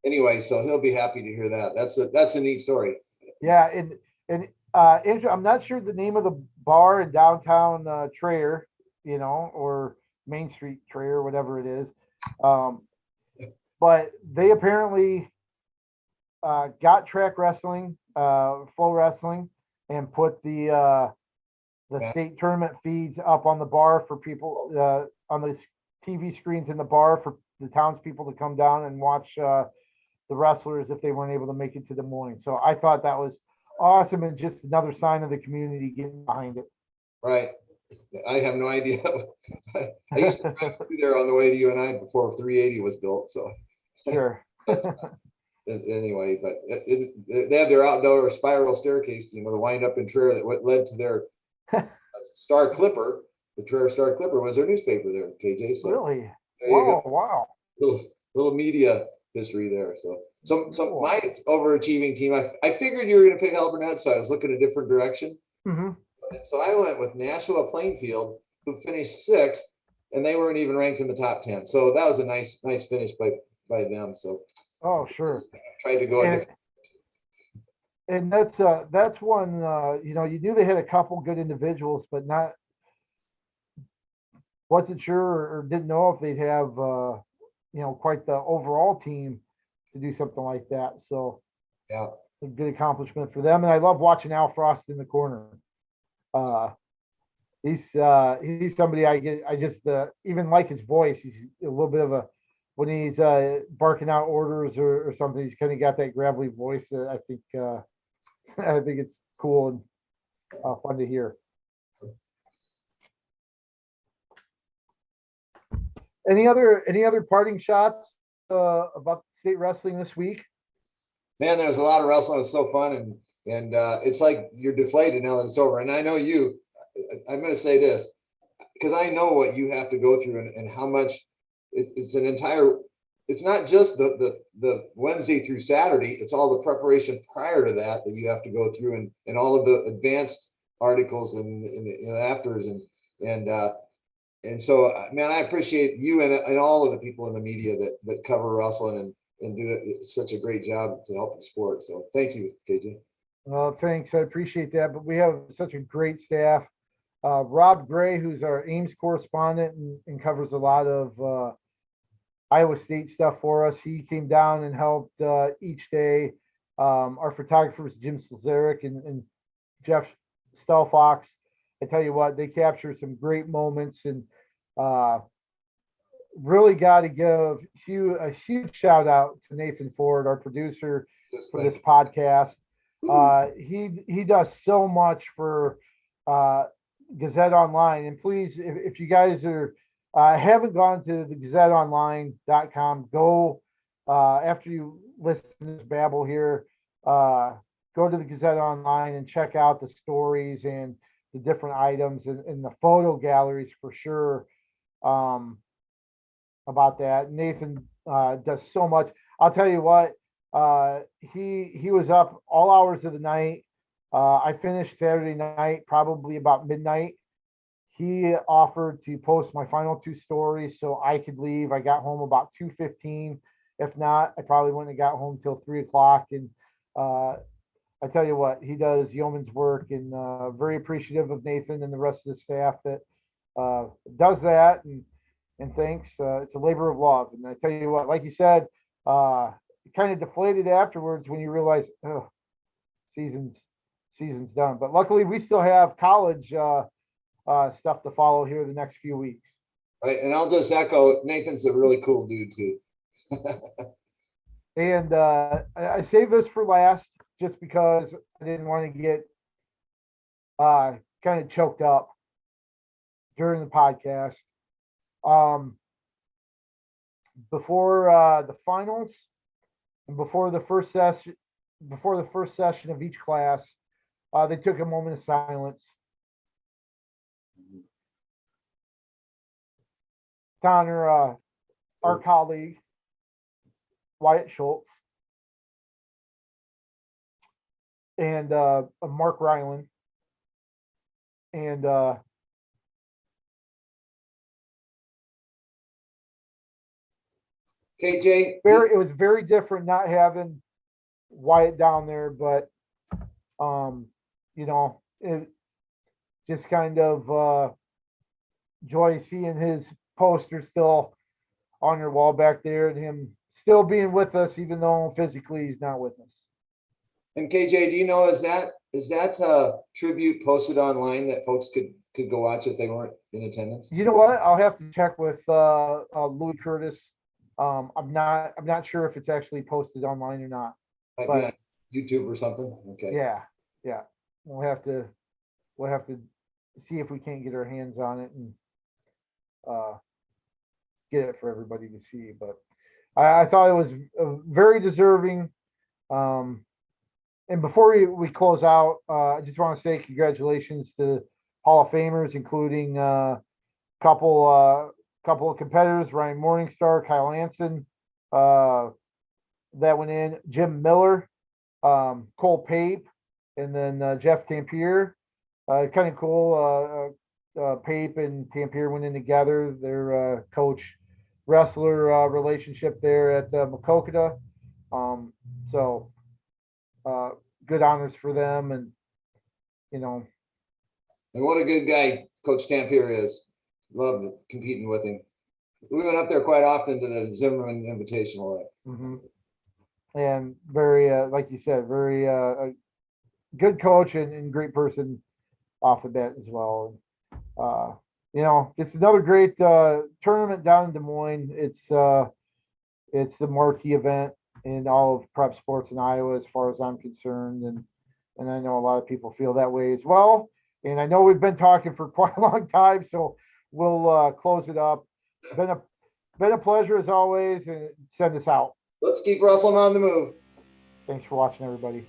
anyway, so he'll be happy to hear that. That's a neat story. Yeah, and Andrew, I'm not sure the name of the bar in downtown Trayer, or Main Street Trayer, whatever it is. But they apparently got track wrestling, flow wrestling, and put the state tournament feeds up on the bar for people on the TV screens in the bar for the townspeople to come down and watch the wrestlers if they weren't able to make it to Des Moines. So I thought that was awesome and just another sign of the community getting behind it. Right. I have no idea. I used to be there on the way to UNI before 380 was built. So sure. Anyway, but they have their outdoor spiral staircase, the wind up in Trayer that led to their Star Clipper. The Trayer Star Clipper was their newspaper there, KJ. So really? Wow. Little media history there. So my overachieving team, I figured you were going to pick Albernet, so I was looking a different direction. Mm-hmm. And so I went with Nashua Plainfield, who finished 6th, and they weren't even ranked in the top 10. So that was a nice finish by them. So sure. Tried to go and that's one you knew they had a couple good individuals, but wasn't sure or didn't know if they'd have quite the overall team to do something like that. So yeah, a good accomplishment for them. And I love watching Al Frost in the corner. He's somebody I just even like his voice. He's a little bit of a, when he's barking out orders or something, he's kind of got that gravelly voice that I think it's cool and fun to hear. Any other parting shots about state wrestling this week? Man, there's a lot of wrestling. It's so fun, and it's like you're deflated now that it's over. And I know I'm going to say this because I know what you have to go through and how much it's an entire. It's not just the Wednesday through Saturday. It's all the preparation prior to that you have to go through, and all of the advanced articles and afters and so, man, I appreciate you and all of the people in the media that cover wrestling and do such a great job to help the sport. So thank you, KJ. Thanks. I appreciate that. But we have such a great staff. Rob Gray, who's our Ames correspondent and covers a lot of Iowa State stuff for us. He came down and helped each day. our photographers, Jim Slazeric and Jeff Stelfox. I tell you what, they capture some great moments, and really got to give a huge shout out to Nathan Ford, our producer for this podcast. He does so much for Gazette Online. And please, if you guys are haven't gone to the gazetteonline.com, go after you listen to this babble here, go to the Gazette Online and check out the stories and the different items and the photo galleries for sure. About that. Nathan does so much. I'll tell you what, he was up all hours of the night. I finished Saturday night probably about midnight. He offered to post my final 2 stories so I could leave. I got home about 2:15. If not, I probably wouldn't have got home till 3 o'clock. And I tell you what, he does yeoman's work, and very appreciative of Nathan and the rest of the staff that does that. And thanks. It's a labor of love. And I tell you what, like you said, kind of deflated afterwards when you realize, oh, season's done. But luckily, we still have college stuff to follow here the next few weeks. Right, and I'll just echo, Nathan's a really cool dude too. And I saved this for last just because I didn't want to get kind of choked up during the podcast. Before the finals and before the first session of each class, they took a moment of silence to honor our colleague Wyatt Schultz and Mark Ryland and KJ, it was very different not having Wyatt down there, but it just kind of joy seeing his poster still on your wall back there and him still being with us, even though physically he's not with us. And KJ, do you know, is that a tribute posted online that folks could go watch if they weren't in attendance? You know what? I'll have to check with Louis Curtis. I'm not sure if it's actually posted online or not. Might be on YouTube or something. Okay. Yeah. We'll have to see if we can't get our hands on it and get it for everybody to see. But I thought it was very deserving. And before we close out, I just want to say congratulations to Hall of Famers, including couple of competitors, Ryan Morningstar, Kyle Anson, that went in, Jim Miller, Cole Pape, and then Jeff Tampier. Kind of cool. Pape and Tampier went in together. Their coach wrestler relationship there at Makokata. So good honors for them, and And what a good guy Coach Tampier is. Love competing with him. We went up there quite often to the Zimmerman Invitational. Mm-hmm. And very, like you said, very good coach and great person off the bat as well. It's another great tournament down in Des Moines. It's the marquee event in all of prep sports in Iowa, as far as I'm concerned, and I know a lot of people feel that way as well. And I know we've been talking for quite a long time, so we'll close it up. Been a pleasure as always, and send us out. Let's keep wrestling on the move. Thanks for watching, everybody.